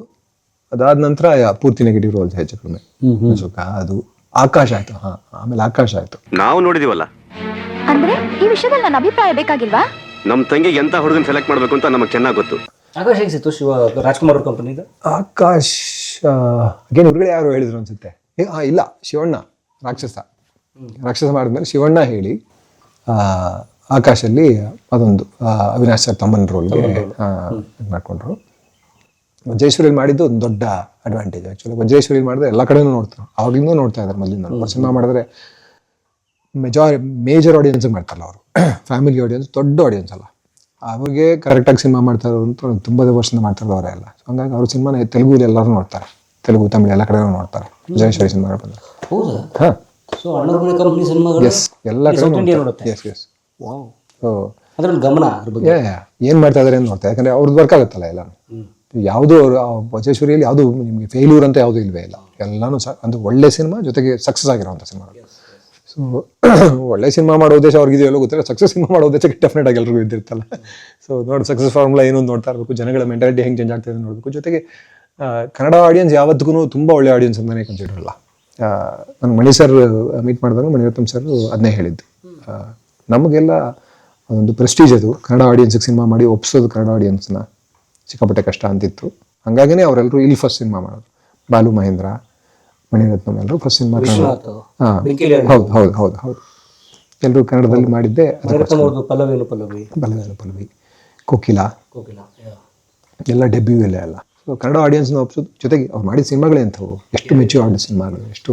ಅದಾದ ನಂತರ ಪೂರ್ತಿ ನೆಗೆಟಿವ್ ರೋಲ್ಸ್ ಹೆಚ್ಚು ಕಡಿಮೆ. ಅದು ಆಕಾಶ ಆಯ್ತು. ಆಮೇಲೆ ಆಕಾಶ ಆಯ್ತು. ನಾವು ನೋಡಿದೀವಲ್ಲ. ಅಂದ್ರೆ ಈ ವಿಷಯದಲ್ಲಿ ನನ್ನ ಅಭಿಪ್ರಾಯ ಬೇಕಾಗಿಲ್ವಾ? ನಮ್ ತಂಗಿಗೆ ಎಂತ ಹುಡುಗನ್ ಸೆಲೆಕ್ಟ್ ಮಾಡ್ಬೇಕು ಅಂತ ನಮಗೆ ಚೆನ್ನಾಗಿ ಗೊತ್ತು. ಆಕಾಶ ಹೇಗೆ ಸಿಕ್ತು? ರಾಜ್ಕುಮಾರ್ ಅವ್ರ ಕಂಪನಿದು ಆಕಾಶ್ ಅಗೇನ್ ಹುಡುಗರು ಯಾರು ಹೇಳಿದ್ರು ಅನ್ಸುತ್ತೆ. ಇಲ್ಲ, ಶಿವಣ್ಣ ರಾಕ್ಷಸ ಮಾಡಿದ್ಮೇಲೆ ಶಿವಣ್ಣ ಹೇಳಿ ಆಕಾಶಲ್ಲಿ ಅದೊಂದು ಅವಿನಾಶ್ ಸರ್ ತಮ್ಮನ ರೋಲ್ಗೆ ಮಾಡ್ಕೊಂಡ್ರು. ವಜ್ರೇಶ್ವರಿಯಲ್ಲಿ ಮಾಡಿದ್ದು ಒಂದು ದೊಡ್ಡ ಅಡ್ವಾಂಟೇಜ್. ಆ್ಯಕ್ಚುಲಿ ವಜ್ರೇಶ್ವರಿಯಲ್ಲಿ ಮಾಡಿದ್ರೆ ಎಲ್ಲ ಕಡೆನೂ ನೋಡ್ತಾರೆ, ಆವಾಗಲಿಂದ ನೋಡ್ತಾ ಇದ್ದಾರೆ. ಮೊದಲಿಂದ ಸಿನಿಮಾ ಮಾಡಿದ್ರೆ ಮೇಜರ್ ಆಡಿಯನ್ಸ್ಗೆ ಮಾಡ್ತಾರಲ್ಲ ಅವರು. ಫ್ಯಾಮಿಲಿ ಆಡಿಯನ್ಸ್, ದೊಡ್ಡ ಆಡಿಯನ್ಸ್ ಅಲ್ಲ. ಅವಾಗೆ ಕರೆಕ್ಟಾಗಿ ಸಿನಿಮಾ ಮಾಡ್ತಾರೆ ಅಂತ ತುಂಬ ವರ್ಷದಿಂದ ಮಾಡ್ತಾರೆ ಅವರೇ ಎಲ್ಲ. ಸೊ ಹಂಗಾಗಿ ಅವ್ರ ಸಿನಿಮಾನ ತೆಲುಗು ಎಲ್ಲರೂ ನೋಡ್ತಾರೆ, ತೆಲುಗು ತಮಿಳು ಎಲ್ಲ ಕಡೆ ನೋಡ್ತಾರೆ. ವಿಜಯೇಶ್ವರಿ ಸಿನಿಮಾಗಳು ಬಂದರೆ ಹೌದಾ? ಹಾಂ ಸೊ ಅಣ್ಣರ ಮನೆ ಕಂಪ್ನಿ ಸಿನಿಮಾಗಳು ಎಸ್ ಎಲ್ಲ ಕಡೆ ನೋಡುತ್ತೆ. Yes yes. ವಾವ್. ಸೊ ಅದ್ರ ಒಂದು ಗಮನ ಅದ್ರ ಬಗ್ಗೆ. ಏನು ಮಾಡ್ತಾ ಇದಾರೆ ಅಂತ ನೋಡ್ತಾರೆ, ಯಾಕಂದರೆ ಅವ್ರದ್ದು ವರ್ಕ್ ಆಗುತ್ತಲ್ಲ ಎಲ್ಲ. ಯಾವುದೂ ವಜೇಶ್ವರಿಯಲ್ಲಿ ಯಾವುದು ನಿಮಗೆ ಫೇಲ್ಯೂರ್ ಅಂತ ಯಾವುದೂ ಇಲ್ವೇ ಇಲ್ಲ, ಎಲ್ಲನೂ ಒಂದು ಒಳ್ಳೆ ಸಿನಿಮಾ ಜೊತೆಗೆ ಸಕ್ಸಸ್ ಆಗಿರೋವಂಥ ಸಿನಿಮಾಗಳು. ಸೊ ಒಳ್ಳೆ ಸಿನಿಮಾ ಮಾಡೋ ಉದ್ದೇಶ ಅವ್ರಿಗಿದೆಯಲ್ಲೋ ಗೊತ್ತಿಲ್ಲ, ಸಕ್ಸಸ್ ಸಿನಿಮಾ ಮಾಡೋ ಉದ್ದೇಶಕ್ಕೆ ಡೆಫಿನೆಟ್ ಆಗಿ ಎಲ್ರಿಗೂ ಇದ್ದಿರ್ತಲ್ಲ. ಸೊ ನೋಡಿ ಸಕ್ಸಸ್ ಫಾರ್ಮುಲಾ ಏನು ನೋಡ್ತಾ ಇರಬೇಕು, ಜನಗಳ ಮೆಂಟಾಲಿಟಿ ಹೆಂಗೆ ಚೇಂಜ್ ಆಗ್ತಾಯಿದೆ ನೋಡಬೇಕು. ಜೊತೆಗೆ ಕನ್ನಡ ಆಡಿಯನ್ಸ್ ಯಾವತ್ತಿಗೂ ತುಂಬ ಒಳ್ಳೆ ಆಡಿಯನ್ಸ್ ಅಂತಲೇ ಕನ್ಸಿಡರ್ ಅಲ್ಲ. ನಾನು ಮಣಿ ಸರ್ ಮೀಟ್ ಮಾಡಿದಾಗ ಮಣಿರತ್ನಂ ಸರ್ ಅದನ್ನೇ ಹೇಳಿದ್ದು, ನಮಗೆಲ್ಲ ಒಂದು ಪ್ರೆಸ್ಟೀಜ್ ಅದು ಕನ್ನಡ ಆಡಿಯನ್ಸಿಗೆ ಸಿನಿಮಾ ಮಾಡಿ ಒಪ್ಸೋದು. ಕನ್ನಡ ಆಡಿಯನ್ಸ್ನ ಸಿಕ್ಕಾಪಟ್ಟೆ ಕಷ್ಟ ಅಂತಿತ್ತು. ಹಾಗಾಗಿನೇ ಅವರೆಲ್ಲರೂ ಇಲ್ಲಿ ಫಸ್ಟ್ ಸಿನಿಮಾ ಮಾಡೋದು. ಬಾಲು ಮಹೇಂದ್ರ, ಮಣಿರತ್ನಂ ಎಲ್ಲರೂ ಫಸ್ಟ್ ಸಿನಿಮಾ. ಹಾಂ ಹೌದು ಹೌದು ಹೌದು ಹೌದು, ಎಲ್ಲರೂ ಕನ್ನಡದಲ್ಲಿ ಮಾಡಿದ್ದೆ. ಪಲ್ಲವಿ, ಕೋಕಿಲ ಎಲ್ಲ ಡೆಬ್ಯೂ ಇಲ್ಲ ಎಲ್ಲ. ಸೊ ಕನ್ನಡ ಆಡಿಯನ್ಸ್ನ ಒಪ್ಸೋದು. ಜೊತೆಗೆ ಅವ್ರು ಮಾಡಿದ ಸಿನಿಮಾಗಳೇ ಅಂಥವು, ಎಷ್ಟು ಮೆಚ್ಯೂರ್ ಆದ ಸಿನಿಮಾಗಳು, ಎಷ್ಟು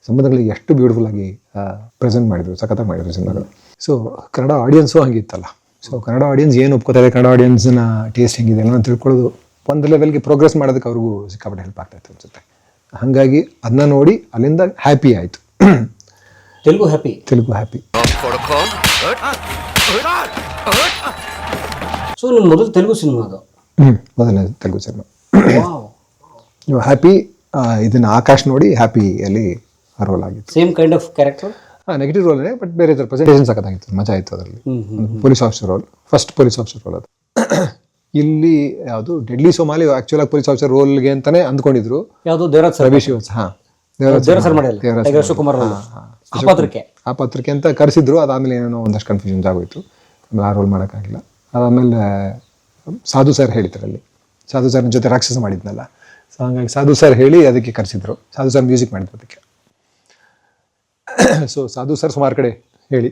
ಸಂಬಂಧಗಳಿಗೆ ಎಷ್ಟು ಬ್ಯೂಟಿಫುಲ್ ಆಗಿ ಪ್ರೆಸೆಂಟ್ ಮಾಡಿದ್ರು, ಸಖತ್ತಾಗಿ ಮಾಡಿದ್ರು ಸಿನಿಮಾಗಳು. ಸೊ ಕನ್ನಡ ಆಡಿಯನ್ಸು ಹಂಗಿತ್ತಲ್ಲ. ಸೊ ಕನ್ನಡ ಆಡಿಯನ್ಸ್ ಏನು ಒಪ್ಕೋತಾರೆ, ಕನ್ನಡ ಆಡಿಯನ್ಸ್ನ ಟೇಸ್ಟ್ ಹೆಂಗಿದೆ ಎಲ್ಲ ತಿಳ್ಕೊಳ್ಳೋದು, ಒಂದು ಲೆವೆಲ್ಗೆ ಪ್ರೋಗ್ರೆಸ್ ಮಾಡೋದಕ್ಕೆ ಅವ್ರಿಗೂ ಸಿಕ್ಕಾಪಟ್ಟೆ ಹೆಲ್ಪ್ ಆಗ್ತಾಯಿತ್ತು ಅನ್ಸುತ್ತೆ. ಹಾಗಾಗಿ ಅದನ್ನ ನೋಡಿ ಅಲ್ಲಿಂದ ಹ್ಯಾಪಿ ಆಯಿತು. ತೆಲುಗು ಹ್ಯಾಪಿ. ಸೊ ನಿಮ್ಮ ಮೊದಲು ತೆಲುಗು ಸಿನಿಮಾ ಅದು? ಮೊದಲನೇ ತೆಲುಗು ಸಿನಿಮಾ ನೀವು ಹ್ಯಾಪಿ. ಇದನ್ನ ಆಕಾಶ್ ನೋಡಿ ಹ್ಯಾಪಿಯಲ್ಲಿ ರೋಲ್ ಆಗಿತ್ತು. Same kind of character? Negative ರೋಲ್ನೇ, ಬಟ್ ಬೇರೆ ಥರ ಪ್ರೆಸೆಂಟೇಷನ್ ಸಖತ್ತಾಗಿತ್ತು, ಮಜಾ ಆಯಿತು ಅದರಲ್ಲಿ. Police officer role, first police officer role ಅದು. ಇಲ್ಲಿ ಯಾವುದು ಡೆಡ್ಲಿ ಸೋಮಾಲಿ ಆಕ್ಚುಲಾಗಿ ಪೊಲೀಸ್ ಆಫೀಸರ್ ರೋಲ್ಗೆ ಅಂತಾನೆ ಅಂದ್ಕೊಂಡಿದ್ರು. ಯಾವುದು ದೇವರಾಜ್ ರವಿ ಶ್ರೀವತ್ಸ. ಹಾಂ, ದೇವರಾಜ್ ಸರ್ ಮಾಡಿಲ್ಲ, ಶಿವಕುಮಾರ್ ಆ ಪಾತ್ರಕ್ಕೆ ಅಂತ ಕರೆಸಿದ್ರು. ಅದಾದಮೇಲೆ ಏನೋ ಒಂದಷ್ಟು ಕನ್ಫ್ಯೂಷನ್ಸ್ ಆಗೋಯ್ತು, ಆಮೇಲೆ ಆ ರೋಲ್ ಮಾಡೋಕ್ಕಾಗಿಲ್ಲ. ಅದಾದಮೇಲೆ ಸಾಧು ಸರ್ ಹೇಳಿದ್ರಲ್ಲಿ, ಸಾಧು ಸರ್ನ ಜೊತೆ ರಾಕ್ಷಸ ಮಾಡಿದ್ನಲ್ಲ, ಸೊ ಹಂಗಾಗಿ ಸಾಧು ಸರ್ ಹೇಳಿ ಅದಕ್ಕೆ ಕರೆಸಿದ್ರು. ಸಾಧು ಸರ್ ಮ್ಯೂಸಿಕ್ ಮಾಡಿದ್ರು ಅದಕ್ಕೆ. ಸೊ ಸಾಧು ಸರ್ ಸುಮಾರು ಕಡೆ ಹೇಳಿ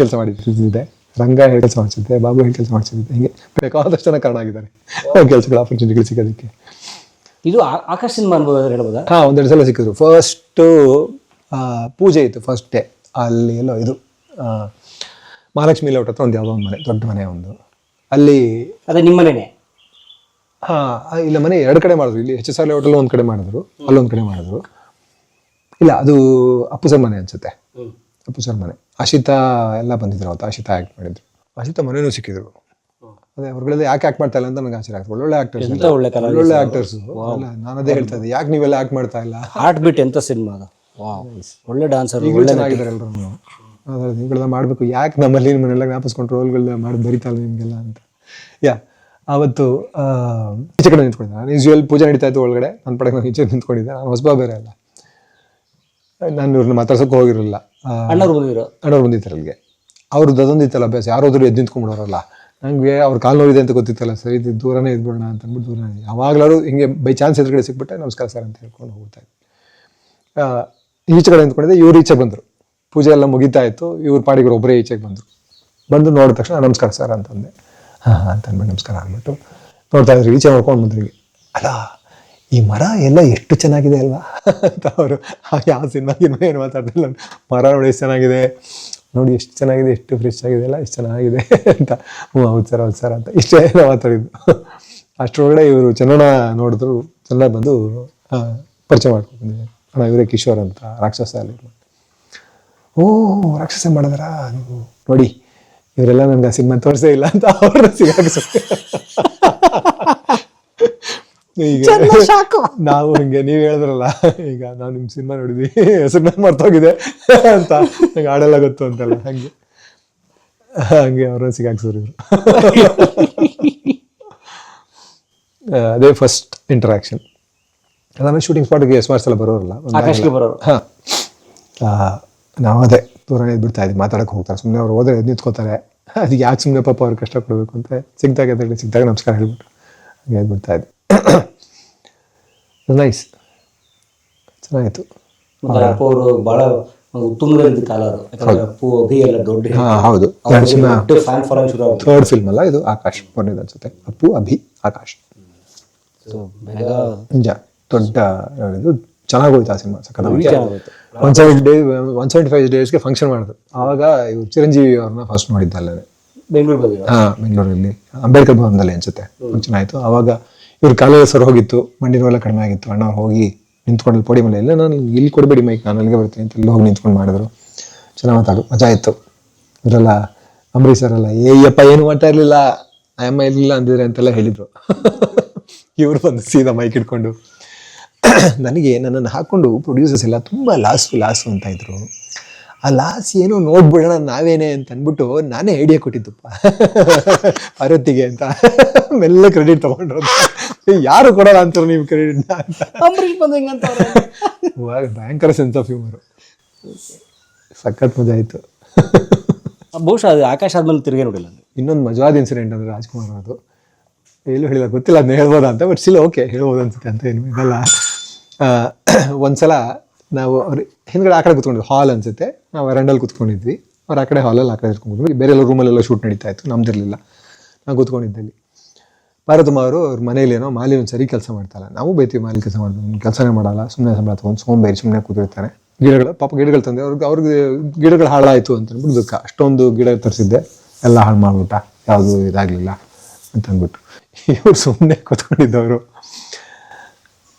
ಕೆಲಸ ಮಾಡಿದ್ದಿದೆ. ರಂಗ ಹೇಳಿ ಕೆಲಸ ಮಾಡಿಸಿದ್ದೆ, ಬಾಬು ಹೇಳಿ ಕೆಲಸ ಮಾಡಿಸಿದ್ದೆ. ಹೀಗೆ ಬೇಕಾದಷ್ಟು ಜನ ಕಾರಣ ಆಗಿದ್ದಾರೆ ಕೆಲಸಗಳ ಆಪರ್ಚುನಿಟಿಗಳು ಸಿಗೋದಕ್ಕೆ. ಇದು ಆಕಾಶ್ ಸಿನಿಮಾ ಅನುಭವ ಹೇಳ್ಬೋದಾ? ಹಾಂ, ಒಂದೆರಡು ಸಲ ಸಿಕ್ಕಿದ್ರು. ಫಸ್ಟು ಪೂಜೆ ಇತ್ತು ಫಸ್ಟ್ ಡೇ. ಅಲ್ಲಿ ಎಲ್ಲೋ ಇದು ಮಹಾಲಕ್ಷ್ಮಿ ಲೇಔಟ್ ಹತ್ರ ಒಂದು ಯಾವುದೋ ಒಂದು ಮನೆ, ದೊಡ್ಡ ಮನೆ ಒಂದು, ಅಲ್ಲಿ. ಅದೇ ನಿಮ್ಮ ಮನೆಯೇ? ಹಾಂ, ಇಲ್ಲ ಮನೆ ಎರಡು ಕಡೆ ಮಾಡಿದ್ರು. ಇಲ್ಲಿ HSR ಲೇಔಟಲ್ಲಿ ಒಂದು ಕಡೆ ಮಾಡಿದ್ರು, ಅಲ್ಲೊಂದು ಕಡೆ ಮಾಡಿದ್ರು. ಇಲ್ಲ, ಅದು ಅಪ್ಪು ಸರ್ ಮನೆ ಅನ್ಸುತ್ತೆ, ಅಪ್ಪು ಸರ್ ಮನೆ. ಆಶಿತಾ ಎಲ್ಲ ಬಂದಿದ್ರು ಅವತ್ತು, ಆಶಿತಾ ಆ್ಯಕ್ಟ್ ಮಾಡಿದ್ರು. ಆಶಿತಾ ಮನೆಯೂ ಸಿಕ್ಕಿದ್ರು. ಅದೇ ಅವ್ರುಗಳೆಲ್ಲ ಯಾಕೆ ಆ್ಯಕ್ಟ್ ಮಾಡ್ತಾ ಇಲ್ಲ ಅಂತ ನನಗೆ ಆಶ್ಚರ್ಯ ಆಗ್ತದೆ. ಒಳ್ಳೊಳ್ಳೆ ಆ್ಯಕ್ಟರ್ಸ್, ಒಳ್ಳೊಳ್ಳೆ ಆ್ಯಕ್ಟರ್ಸು. ನಾನು ಅದೇ ಹೇಳ್ತಾ ಇದ್ದೆ, ಯಾಕೆ ನೀವೆಲ್ಲ ಆ್ಯಕ್ಟ್ ಮಾಡ್ತಾ ಇಲ್ಲ. ಹಾರ್ಟ್ ಬೀಟ್ ಎಂತ ಸಿನಿಮಾ ಅದು, ಒಳ್ಳೆ ಡಾನ್ಸರ್, ಒಳ್ಳೆ ಚೆನ್ನಾಗಿದ್ದಾರೆ ಎಲ್ಲರೂ. ಅದೇ ನೀವುಗಳೆಲ್ಲ ಮಾಡಬೇಕು, ಯಾಕೆ ನಮ್ಮಲ್ಲಿ ನಿಮ್ಮನ್ನೆಲ್ಲ ಜ್ಞಾಪಿಸ್ಕೊಂಡು ರೋಲ್ಗಳನ್ನ ಮಾಡಿ ಬರೀತಲ್ಲ ನಿಮಗೆಲ್ಲ ಅಂತ. ಆವತ್ತು ಈಚೆ ಕಡೆ ನಿಂತ್ಕೊಂಡಿದ್ದೆ ನಾನು. ಯೂಶುವಲ್ ಪೂಜೆ ನಡೀತಾ ಇತ್ತು ಒಳಗಡೆ, ನನ್ನ ಪಡೆಗೆ ನಾನು ಈಚೆ ನಿಂತ್ಕೊಂಡಿದ್ದೆ. ನಾನು ಹೊಸಬ ಬೇರೆ ಅಲ್ಲ, ನಾನು ಇವ್ರನ್ನ ಮಾತಾಡ್ಸೋಕೆ ಹೋಗಿರಲಿಲ್ಲ. ಅಣ್ಣವ್ರು ಬಂದಿದ್ದಾರೆ ಅಲ್ಲಿಗೆ. ಅವ್ರದ್ದು ಅದೊಂದಿತ್ತಲ್ಲ ಅಭ್ಯಾಸ, ಯಾರಾದ್ರೂ ಎದ್ದು ನಿಂತ್ಕೊಂಡ್ಬಿಡೋರಲ್ಲ. ನನಗೆ ಅವ್ರ ಕಾಲು ನೋವಿದೆ ಅಂತ ಗೊತ್ತಿತ್ತಲ್ಲ, ಸರಿ ಇದು ದೂರನೇ ಇದ್ಬಿಡೋಣ ಅಂತ ಅಂದ್ಬಿಟ್ಟು ದೂರನೇ ಯಾವಾಗಲೂ ಹಿಂಗೆ ಬೈ ಚಾನ್ಸ್ ಎದುರುಗಡೆ ಸಿಕ್ಬಿಟ್ಟೆ ನಮಸ್ಕಾರ ಸರ್ ಅಂತ ಹೇಳ್ಕೊಂಡು ಹೋಗ್ತಾ ಇದ್ದೆ. ಈಚೆ ಕಡೆ ನಿಂತ್ಕೊಂಡಿದ್ದೆ, ಇವ್ರು ಈಚೆ ಬಂದರು. ಪೂಜೆ ಎಲ್ಲ ಮುಗಿತಾ ಇತ್ತು, ಇವ್ರ ಪಾಡಿಗೆ ಒಬ್ಬರೇ ಈಚೆಗೆ ಬಂದು ನೋಡಿದ ತಕ್ಷಣ ನಮಸ್ಕಾರ ಸರ್ ಅಂತಂದೆ. ಹಾಂ ಅಂತ ಅಂದ್ಬಿಟ್ಟು ನಮಸ್ಕಾರ ಅಂದ್ಬಿಟ್ಟು ನೋಡ್ತಾ ಇದ್ರು, ಈಚೆ ನೋಡ್ಕೊಂಡು ಬಂದ್ರಿ. ಅಲ್ಲ, ಈ ಮರ ಎಲ್ಲ ಎಷ್ಟು ಚೆನ್ನಾಗಿದೆ ಅಲ್ವಾ ಅಂತ ಅವರು. ಯಾವ ಸಿನಿಮಾಗಿನ ಏನು ಮಾತಾಡ್ತಿಲ್ಲ, ಮರ ನೋಡಿ ಎಷ್ಟು ಚೆನ್ನಾಗಿದೆ, ನೋಡಿ ಎಷ್ಟು ಚೆನ್ನಾಗಿದೆ, ಎಷ್ಟು ಫ್ರೆಶ್ ಆಗಿದೆ ಅಲ್ಲ, ಎಷ್ಟು ಚೆನ್ನಾಗಿದೆ ಅಂತ. ಹೌದು ಸರ್ ಅಂತ ಇಷ್ಟೇ ಮಾತಾಡಿದ್ದು. ಅಷ್ಟರೊಳಗಡೆ ಇವರು ಚೆನ್ನಣ್ಣ ನೋಡಿದ್ರು. ಚೆನ್ನಣ್ಣ ಬಂದು ಪರಿಚಯ ಮಾಡ್ಕೊಂಡಿದ್ದೆ. ಅಣ್ಣ ಇವರೇ ಕಿಶೋರ್ ಅಂತ, ರಾಕ್ಷಸ ಅಲ್ಲಿ. ಓ, ರಾಕ್ಷಸ ಮಾಡಿದ್ರ ನೀವು ನೋಡಿ, ಇವರೆಲ್ಲ ನನ್ಗೆ ಆ ಸಿನಿಮಾ ತೋರಿಸೇ ಇಲ್ಲ ಅಂತ ಅವ್ರನ್ನ ಸಿಗಾಕ್ಸುತ್ತೆ. ಈಗ ನಾವು ಹಿಂಗೆ ನೀವು ಹೇಳಿದ್ರಲ್ಲ, ಈಗ ನಾವು ನಿಮ್ಮ ಸಿನಿಮಾ ನೋಡಿದ್ವಿ, ಹೆಸರು ಮರ್ತೋಗಿದೆ ಅಂತ, ನಂಗೆ ಹಾಡೆಲ್ಲ ಗೊತ್ತು ಅಂತೆಲ್ಲ, ಹಂಗೆ ಅವ್ರನ್ನ ಸಿಗಾಕ್ಸೋರು ಇವರು. ಅದೇ ಫಸ್ಟ್ ಇಂಟರಾಕ್ಷನ್. ಅದಾದ್ಮೇಲೆ ಶೂಟಿಂಗ್ ಸ್ಪಾಟ್ಗೆ ಸುಮಾರು ಸಲ ಬರೋರಲ್ಲ. ಹಾಂ, ನಾವು ಅದೇ ದೂರನೇ ಬಿಡ್ತಾ ಇದ್ವಿ, ಮಾತಾಡಕ್ಕೆ ಹೋಗ್ತಾರೆ. ಸುಮ್ಮನೆ ಅವ್ರು ಹೋದ್ರೆ ಎದ್ದು ನಿಂತ್ಕೋತಾರೆ. ಅದಕ್ಕೆ ಯಾಕೆ ಸುಮ್ಮನೆ ಪಾಪ ಅವ್ರು ಕಷ್ಟಪಡಬೇಕು ಅಂತ ಸಿಕ್ಕಿದಾಗ ನಮಸ್ಕಾರ ಹೇಳ್ಬಿಟ್ಟು ಹಂಗೆ ಎದ್ಬಿಡ್ತಾ ಇದ್ವಿ. ನೈಸ್, ಚೆನ್ನಾಗಿತ್ತು. ಭಾಳ ಉತ್ತಮವಾಗಿದ್ದ ಕಾಲ ಅದು. ಹೌದು, ಥರ್ಡ್ ಫಿಲ್ಮ್ ಅಲ್ಲ ಇದು, ಆಕಾಶ್ ಬಂದಿದ್ದು ಅನ್ಸುತ್ತೆ. ಅಪ್ಪು, ಅಭಿ, ಆಕಾಶ್. ನಿಜ ದೊಡ್ಡ ಇದು ಚೆನ್ನಾಗೋಯ್ತು ಆ ಸಿನಿಮಾ, ಸಕ್ಕತ್ತಾಗಿ. 175 ಡೇಸ್ಗೆ ಫಂಕ್ಷನ್ ಮಾಡಿದ್ರು. ಆವಾಗ ಇವ್ರು ಚಿರಂಜೀವಿ ಅವ್ರನ್ನ ಫಸ್ಟ್ ನೋಡಿದ್ದಲ್ಲೇ. ಬೆಂಗಳೂರು ಬಂದಿರೋ ಬೆಂಗಳೂರಲ್ಲಿ ಅಂಬೇಡ್ಕರ್ ಭವನದಲ್ಲಿ ಅನ್ಸುತ್ತೆ ಫಂಕ್ಷನ್ ಆಯಿತು. ಆವಾಗ ಇವ್ರ ಕಾಲೇಜ್ ಸರ್ ಹೋಗಿತ್ತು, ಮಂಡಿ ನೋವೆಲ್ಲ ಕಡಿಮೆ ಆಗಿತ್ತು. ಅಣ್ಣ ಹೋಗಿ ನಿಂತ್ಕೊಂಡು ಪೋಡಿ ಮೇಲೆ ಇಲ್ಲ ನಾನು ಇಲ್ಲಿ ಕೊಡಬೇಡಿ ಮೈಕ್, ನಾನು ಅಲ್ಲಿಗೆ ಬರ್ತೀನಿ ಅಂತ ಇಲ್ಲಿ ಹೋಗಿ ನಿಂತ್ಕೊಂಡು ಮಾಡಿದ್ರು. ಚೆನ್ನಾಗಿ ಮಾತಾಡು, ಮಜಾ ಇತ್ತು. ಇವರೆಲ್ಲ ಅಂಬರೀಷ್ ಸರ್ ಎಲ್ಲ ಏಯ್ಯಪ್ಪ ಏನು ಮಾಡ್ತಾ ಇರಲಿಲ್ಲ, ಅಮ್ಮ ಇರಲಿಲ್ಲ ಅಂದಿದ್ರೆ ಅಂತೆಲ್ಲ ಹೇಳಿದರು. ಇವರು ಬಂದು ಸೀದಾ ಮೈಕ್ ಇಟ್ಕೊಂಡು ನನಗೆ ನನ್ನನ್ನು ಹಾಕ್ಕೊಂಡು ಪ್ರೊಡ್ಯೂಸರ್ಸ್ ಎಲ್ಲ ತುಂಬ ಲಾಸು ಅಂತ ಇದ್ರು. ಆ ಲಾಸ್ ಏನೋ ನೋಡ್ಬಿಡೋಣ ನಾವೇನೇ ಅಂತ ಅಂದ್ಬಿಟ್ಟು ನಾನೇ ಐಡಿಯಾ ಕೊಟ್ಟಿದ್ದಪ್ಪ ಪಾರ್ವತಿಗೆ ಅಂತ. ಮೆಲ್ಲ ಕ್ರೆಡಿಟ್ ತೊಗೊಂಡ್ರು. ಯಾರು ಕೊಡೋಲ್ಲ ಅಂತಾರೆ ನೀವು ಕ್ರೆಡಿಟ್ನ ಅಂತ. ಅಂಬರೀಷ್ ಬಂದು ಹೆಂಗಂತ ಭಯಂಕರ ಸೆನ್ಸ್ ಆಫ್ ಹ್ಯೂಮರು, ಸಖತ್ ಮಜಾ ಆಯಿತು. ಬಹುಶಃ ಅದು ಆಕಾಶ ಆದ್ಮೇಲೆ ತಿರುಗೇ ನೋಡಿಲ್ಲ. ಇನ್ನೊಂದು ಮಜವಾದ ಇನ್ಸಿಡೆಂಟ್ ಅಂದರೆ ರಾಜ್ಕುಮಾರ್ ಅದು ಎಲ್ಲೂ ಹೇಳಿಲ್ಲ, ಗೊತ್ತಿಲ್ಲ ಅದನ್ನ ಹೇಳ್ಬೋದಾ ಅಂತ, ಬಟ್ ಸ್ಟಿಲ್ ಓಕೆ ಹೇಳ್ಬೋದು ಅನ್ಸುತ್ತೆ ಅಂತ. ಏನು ಇದೆಲ್ಲ ಒಂದ್ಸಲ ನಾವು ಅವ್ರು ಹಿಂದ್ಗಡೆ ಆ ಕಡೆ ಕೂತ್ಕೊಂಡಿದ್ವಿ, ಹಾಲ್ ಅನ್ಸುತ್ತೆ, ನಾವು ವೆರಂಡಲ್ಲಿ ಕೂತ್ಕೊಂಡಿದ್ವಿ. ಅವ್ರು ಆ ಕಡೆ ಹಾಲಲ್ಲಿ ಆ ಕಡೆ ಇಟ್ಕೊಂಡ್ಬಿಟ್ವಿ. ಬೇರೆ ಎಲ್ಲ ರೂಮಲ್ಲೆಲ್ಲ ಶೂಟ್ ನಡೀತಾ ಇತ್ತು, ನಮ್ದಿರಲಿಲ್ಲ. ನಾವು ಕೂತ್ಕೊಂಡಿದ್ದಲ್ಲಿ ಪಾರ್ವತಮ್ಮ ಅವರು ಅವ್ರ ಮನೇಲಿ ಏನೋ ಮಾಲಿ ಒಂದು ಸರಿ ಕೆಲಸ ಮಾಡ್ತಾಯಿಲ್ಲ. ನಾವು ಬೈತೀವಿ ಮಾಲಿ ಕೆಲಸ ಮಾಡ್ತಾರೆ, ಕೆಲಸನೇ ಮಾಡಲ್ಲ, ಸುಮ್ಮನೆ ಸಂಬಳ ತೊಗೊಂಡು ಸೋಂಬೇರಿ ಸುಮ್ಮನೆ ಕೂತಿರ್ತಾರೆ. ಗಿಡಗಳು ಪಾಪ ಗಿಡಗಳು ತಂದೆ ಅವ್ರಿಗೆ ಗಿಡಗಳು ಹಾಳಾಯಿತು ಅಂತ ಅಂದ್ಬಿಟ್ಟು ದುಃಖ. ಅಷ್ಟೊಂದು ಗಿಡ ತರಿಸಿದ್ದೆ, ಎಲ್ಲ ಹಾಳು ಮಾಡ್ಬಿಟ್ಟ, ಯಾವುದೂ ಇದಾಗಲಿಲ್ಲ ಅಂತ ಅಂದ್ಬಿಟ್ಟು. ಇವ್ರು ಸುಮ್ಮನೆ ಕೂತ್ಕೊಂಡಿದ್ದವರು,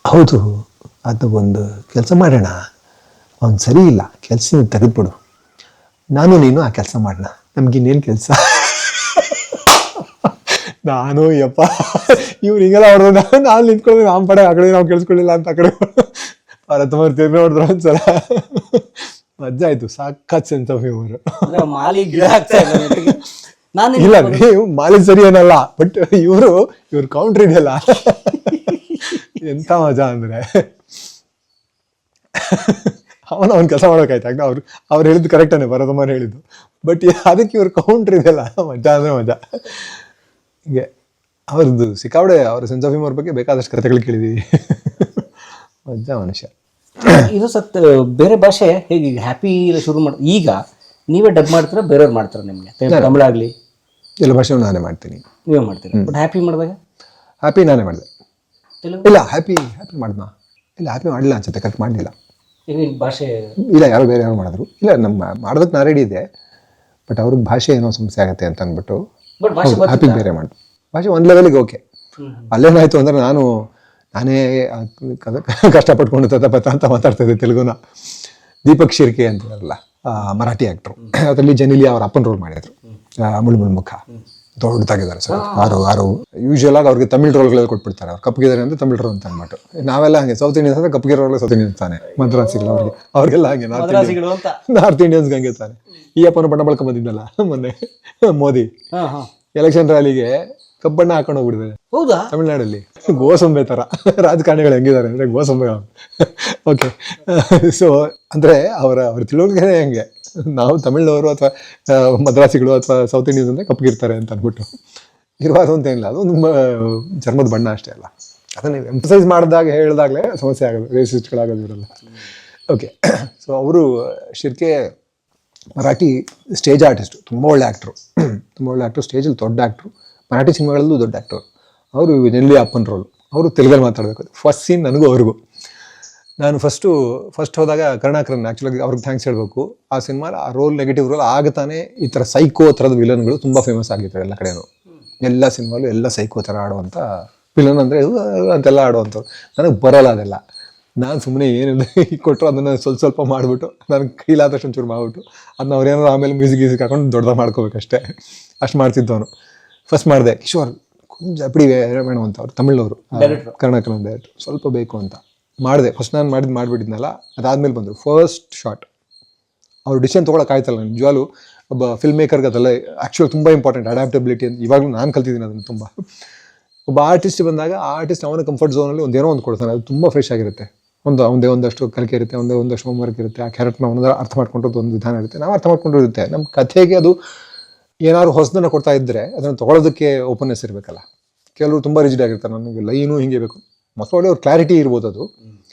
ಹೌದು ಅದು ಒಂದು ಕೆಲಸ ಮಾಡೋಣ, ಅವ್ನು ಸರಿ ಇಲ್ಲ, ಕೆಲಸ ತೆಗೆದ್ಬಿಡು, ನಾನು ನೀನು ಆ ಕೆಲಸ ಮಾಡೋಣ, ನಮ್ಗಿನ್ನೇನು ಕೆಲಸ. ನಾನು ಯಪ್ಪ ಇವ್ರು ಹಿಂಗೆಲ್ಲ ಹೊಡೆದು ನಾನು ನಿಂತ್ಕೊಂಡು ನಮ್ಮ ಪಡೆ ಆ ಕಡೆ ನಾವು ಕೇಳಿಸ್ಕೊಳ್ಳಿಲ್ಲ ಅಂತ ಆ ಕಡೆ ಪಾರ್ವತಮ್ಮ ತಿರ್ಗಿ ನೋಡಿದ್ರು ಒಂದ್ಸಲ. ಮಜಾ ಆಯ್ತು, ಸಾಕತ್ ಸೆನ್ಸ್ ಆಫ್ ಹ್ಯೂಮರ್. ಮಾಲಿ ಗಿಡ ಹಾಕ್ತಾ ಇಲ್ಲ ನೀವು ಮಾಲಿ ಸರಿ ಏನಲ್ಲ, ಬಟ್ ಇವ್ರ ಕೌಂಟ್ರ್ ಇದೆಯಲ್ಲ ಎಂತ ಮಜಾ ಅಂದ್ರೆ ಅವನ ಕೆಲಸ ಮಾಡೋಕಾಯ್ತು. ಅವ್ರು ಹೇಳಿದ್ದು ಕರೆಕ್ಟಾನೆ, ಪಾರ್ವತಮ್ಮರು ಹೇಳಿದ್ದು, ಬಟ್ ಅದಕ್ಕೆ ಇವ್ರ ಕೌಂಟ್ರ್ ಇದೆಯಲ್ಲ, ಮಜಾ ಅಂದ್ರೆ ಮಜಾ. ಹೀಗೆ ಅವ್ರದ್ದು ಸಿಕ್ಕಾವಡೆ ಅವ್ರ ಸೆನ್ಸ್ ಆಫ್ ಹ್ಯೂಮರ್ ಬಗ್ಗೆ ಬೇಕಾದಷ್ಟು ಕಥೆಗಳು ಕೇಳಿದೀವಿ. ಮಜಾ ಮನುಷ್ಯ. ಇದು ಬೇರೆ ಭಾಷೆ ಹೇಗೆ ಹ್ಯಾಪಿ ಶುರು ಮಾಡಿ ಈಗ ನೀವೇ ಡಬ್ ಮಾಡ್ತೀರಾ, ಬೇರೆಯವ್ರು ಮಾಡ್ತಾರೆ ನಿಮಗೆ? ತಮಿಳು ಆಗಲಿ ಎಲ್ಲ ಭಾಷೆನೂ ನಾನೇ ಮಾಡ್ತೀನಿ. ನೀವೇ ಮಾಡ್ತೀರಾ? ಬಟ್ ಹ್ಯಾಪಿ ಮಾಡಿದಾಗ ಹ್ಯಾಪಿ ನಾನೇ ಮಾಡಿದೆ. ಇಲ್ಲ ಹ್ಯಾಪಿ ಮಾಡ್ದ, ಇಲ್ಲ ಹ್ಯಾಪಿ ಮಾಡಲಿಲ್ಲ ಅನ್ಸುತ್ತೆ, ಕರೆಕ್ಟ್ ಮಾಡಲಿಲ್ಲ. ಭಾಷೆ ಇಲ್ಲ ಯಾರು ಬೇರೆ ಯಾರು ಮಾಡಿದ್ರು. ಇಲ್ಲ ನಮ್ಮ ಮಾಡೋದಕ್ಕೆ ನಾ ರೆಡಿ ಇದೆ, ಬಟ್ ಅವ್ರಿಗೆ ಭಾಷೆ ಏನೋ ಸಮಸ್ಯೆ ಆಗುತ್ತೆ ಅಂತ ಅಂದ್ಬಿಟ್ಟು ಹ್ಯಾಪಿ ಬೇರೆ ಮಾಡಿದ್ರು. ಭಾಷೆ ಒಂದು ಲೆವೆಲಿಗೆ ಓಕೆ. ಅಲ್ಲೇನಾಯ್ತು ಅಂದರೆ ನಾನೇ ಕಷ್ಟಪಟ್ಕೊಂಡು ತತ ಅಂತ ಮಾತಾಡ್ತಾ ಇದ್ದೆ ತೆಲುಗುನ. ದೀಪಕ್ ಶಿರ್ಕೆ ಅಂತಾರಲ್ಲ ಮರಾಠಿ ಆ್ಯಕ್ಟ್ರು, ಅದರಲ್ಲಿ ಜನಿಲಿ ಅವ್ರ ಅಪ್ಪನ ರೋಲ್ ಮಾಡಿದ್ರು, ಮುಳ್ಳು ಮುಖ ದೊಡ್ಡದಾಗಿದ್ದಾರೆ ಸರ್. ಆರು ಯೂಶುವಲ್ ಆಗಿ ಅವ್ರಿಗೆ ತಮಿಳ್ ರೋಲ್ಗಳಲ್ಲಿ ಕೊಟ್ಬಿಡ್ತಾರೆ. ಅವ್ರು ಕಪ್ಪಗಿದ್ದಾರೆ ಅಂದರೆ ತಮಿಳ್ ರೋಲ್ ಅಂತ ಅಂದ್ಬಿಟ್ಟು. ನಾವೆಲ್ಲ ಹಂಗೆ ಸೌತ್ ಇಂಡಿಯನ್ಸ್ ಅಂದರೆ ಕಪ್ಪಗೆ ರೋಲ್ ಸೌತ್ ಇಂಡಿಯನ್ಸ್ ತಾನೆ, ಮದ್ರಾಸಿಗಳು ಅವ್ರಿಗೆಲ್ಲ ಹಂಗೆ ನಾರ್ತ್ ಇಂಡಿಯನ್ಸ್ಗೆ ಹಂಗೆ ತಾನೆ. ಈ ಅಪ್ಪನ ಬಣ್ಣ ಬಳ್ಕೊಂಬಂದಿದ್ದಲ್ಲ ಮೊನ್ನೆ ಮೋದಿ ಎಲೆಕ್ಷನ್ ರ್ಯಾಲಿಗೆ ಕಬ್ಬಣ್ಣ ಹಾಕೊಂಡು ಹೋಗ್ಬಿಟ್ಟಿದ್ದಾರೆ. ಹೌದಾ? ತಮಿಳ್ನಾಡಲ್ಲಿ ಗೋಸಂಬೆ ಥರ ರಾಜಕಾರಣಿಗಳು ಹೆಂಗಿದ್ದಾರೆ ಅಂದರೆ ಗೋಸಂಬೆ. ಓಕೆ, ಸೊ ಅಂದರೆ ಅವರ ತಿಳುವಳಿಕೆ ಹೆಂಗೆ, ನಾವು ತಮಿಳ್ನವರು ಅಥವಾ ಮದ್ರಾಸಿಗಳು ಅಥವಾ ಸೌತ್ ಇಂಡಿಯನ್ಸ್ ಅಂದರೆ ಕಪ್ಪಗಿರ್ತಾರೆ ಅಂತ ಅಂದ್ಬಿಟ್ಟು ಇರುವಾಗ ಅಂತೇನಿಲ್ಲ. ಅದು ಒಂದು ಚರ್ಮದ ಬಣ್ಣ ಅಷ್ಟೇ ಅಲ್ಲ. ಅದನ್ನು ನೀವು ಎಂಫಸೈಸ್ ಹೇಳಿದಾಗಲೇ ಸಮಸ್ಯೆ ಆಗೋದು, ರೇಸಿಸ್ಟ್ಗಳಾಗೋದು ಇವರೆಲ್ಲ. ಓಕೆ, ಸೊ ಅವರು ಶಿರ್ಕೆ ಮರಾಠಿ ಸ್ಟೇಜ್ ಆರ್ಟಿಸ್ಟು, ತುಂಬ ಒಳ್ಳೆ ಆ್ಯಕ್ಟ್ರು, ಸ್ಟೇಜಲ್ಲಿ ದೊಡ್ಡ ಆ್ಯಕ್ಟ್ರು, ಮರಾಠಿ ಸಿನಿಮಾಗಳಲ್ಲೂ ದೊಡ್ಡ ಆ್ಯಕ್ಟ್ರು. ಅವರು ನೆಲ್ಲಿ ಅಪ್ಪನ ರೋಲ್, ಅವರು ತೆಲುಗಲ್ಲಿ ಮಾತಾಡಬೇಕು. ಫಸ್ಟ್ ಸೀನ್ ನನಗೂ ಅವ್ರಿಗೂ. ನಾನು ಫಸ್ಟ್ ಹೋದಾಗ ಕರುಣಾಕರನ್ ಆ್ಯಕ್ಚುಲಾಗಿ ಅವ್ರಿಗೆ ಥ್ಯಾಂಕ್ಸ್ ಹೇಳಬೇಕು. ಆ ಸಿನಿಮಾ ಆ ರೋಲ್ ನೆಗೆಟಿವ್ ರೋಲ್ ಆಗತಾನೆ ಈ ಥರ ಸೈಕೋ ಥರದ ವಿಲನ್ಗಳು ತುಂಬ ಫೇಮಸ್ ಆಗಿರ್ತಾರೆ ಎಲ್ಲ ಕಡೆಯೂ. ಎಲ್ಲ ಸಿನಿಮಾಲು ಎಲ್ಲ ಸೈಕೋ ಥರ ಆಡುವಂಥ ವಿಲನ್ ಅಂದರೆ ಅಂತೆಲ್ಲ ಆಡುವಂಥವ್ರು. ನನಗೆ ಬರೋಲ್ಲ ಅದೆಲ್ಲ. ನಾನು ಸುಮ್ಮನೆ ಏನಿಲ್ಲ ಕೊಟ್ಟರು ಅದನ್ನು ಸ್ವಲ್ಪ ಮಾಡಿಬಿಟ್ಟು ನನಗೆ ಕೈಲಾದಷ್ಟು ಒಂಚೂರು ಮಾಡಿಬಿಟ್ಟು ಅದನ್ನ ಅವ್ರೇನಾದ್ರು ಆಮೇಲೆ ಮ್ಯೂಸಿಕ್ ಹಾಕೊಂಡು ದೊಡ್ಡದಾಗ ಮಾಡ್ಕೋಬೇಕಷ್ಟೇ, ಅಷ್ಟು ಮಾಡ್ತಿದ್ದವನು. ಫಸ್ಟ್ ಮಾಡಿದೆ ಕಿಶೋರ್ ಕೊಂಚ ಅಪ್ಪಡಿ ಬೇಡ ಅಂತ, ಅವ್ರು ತಮಿಳವರು, ಕರ್ನಾಟಕದ ಡೈರೆಕ್ಟ್ರು, ಸ್ವಲ್ಪ ಬೇಕು ಅಂತ ಮಾಡಿದೆ. ಫಸ್ಟ್ ನಾನು ಮಾಡಿಬಿಟ್ಟಿದ್ನಲ್ಲ, ಅದಾದಮೇಲೆ ಬಂದರು ಫಸ್ಟ್ ಶಾಟ್. ಅವ್ರು ಡಿಸಿಷನ್ ತೊಗೊಳಕ್ಕಾಯ್ತಲ್ಲ. ನಿಜವಾಗ್ಲೂ ಒಬ್ಬ ಫಿಲ್ಮ್ ಮೇಕರ್ಗೆ ಅದೆಲ್ಲ ಆ್ಯಕ್ಚುಲಿ ತುಂಬ ಇಂಪಾರ್ಟೆಂಟ್, ಅಡ್ಯಾಪ್ಟಬಿಲಿಟಿ ಅಂತ. ಇವಾಗಲೂ ನಾನು ಕಲ್ತಿದ್ದೀನಿ ಅದನ್ನು ತುಂಬ. ಒಬ್ಬ ಆರ್ಟಿಸ್ಟ್ ಬಂದಾಗ ಆ ಆರ್ಟಿಸ್ಟ್ ಅವನ ಕಂಫರ್ಟ್ ಝೋನಲ್ಲಿ ಒಂದೇನೋ ಒಂದು ಕೊಡ್ತಾನೆ, ಅದು ತುಂಬ ಫ್ರೆಶ್ ಆಗಿರುತ್ತೆ. ಒಂದಷ್ಟು ಕಲಿಕೆ ಇರುತ್ತೆ, ಒಂದಷ್ಟು ಹೋಮ್ವರ್ಕ್ ಇರುತ್ತೆ. ಆ ಕ್ಯಾರೆಕ್ಟರ್ನ ಅವನ ಅರ್ಥ ಮಾಡ್ಕೊಂಡ್ರದ್ದು ಒಂದು ವಿಧಾನ ಇರುತ್ತೆ, ನಾವು ಅರ್ಥ ಮಾಡ್ಕೊಂಡಿರುತ್ತೆ. ನಮ್ಮ ಕಥೆಗೆ ಅದು ಏನಾದ್ರು ಹೊಸದನ್ನು ಕೊಡ್ತಾ ಇದ್ದರೆ ಅದನ್ನು ತೊಗೊಳೋದಕ್ಕೆ ಓಪನ್ನೆಸ್ ಇರಬೇಕಲ್ಲ. ಕೆಲವರು ತುಂಬ ರಿಜಿಡ್ ಆಗಿರ್ತಾರೆ, ನನಗೆ ಲೈನು ಹಿಂಗೆ ಬೇಕು, ಮೋಸ್ಟ್ಲಿ ಅವ್ರ ಕ್ಲಾರಿಟಿ ಇರ್ಬೋದು ಅದು.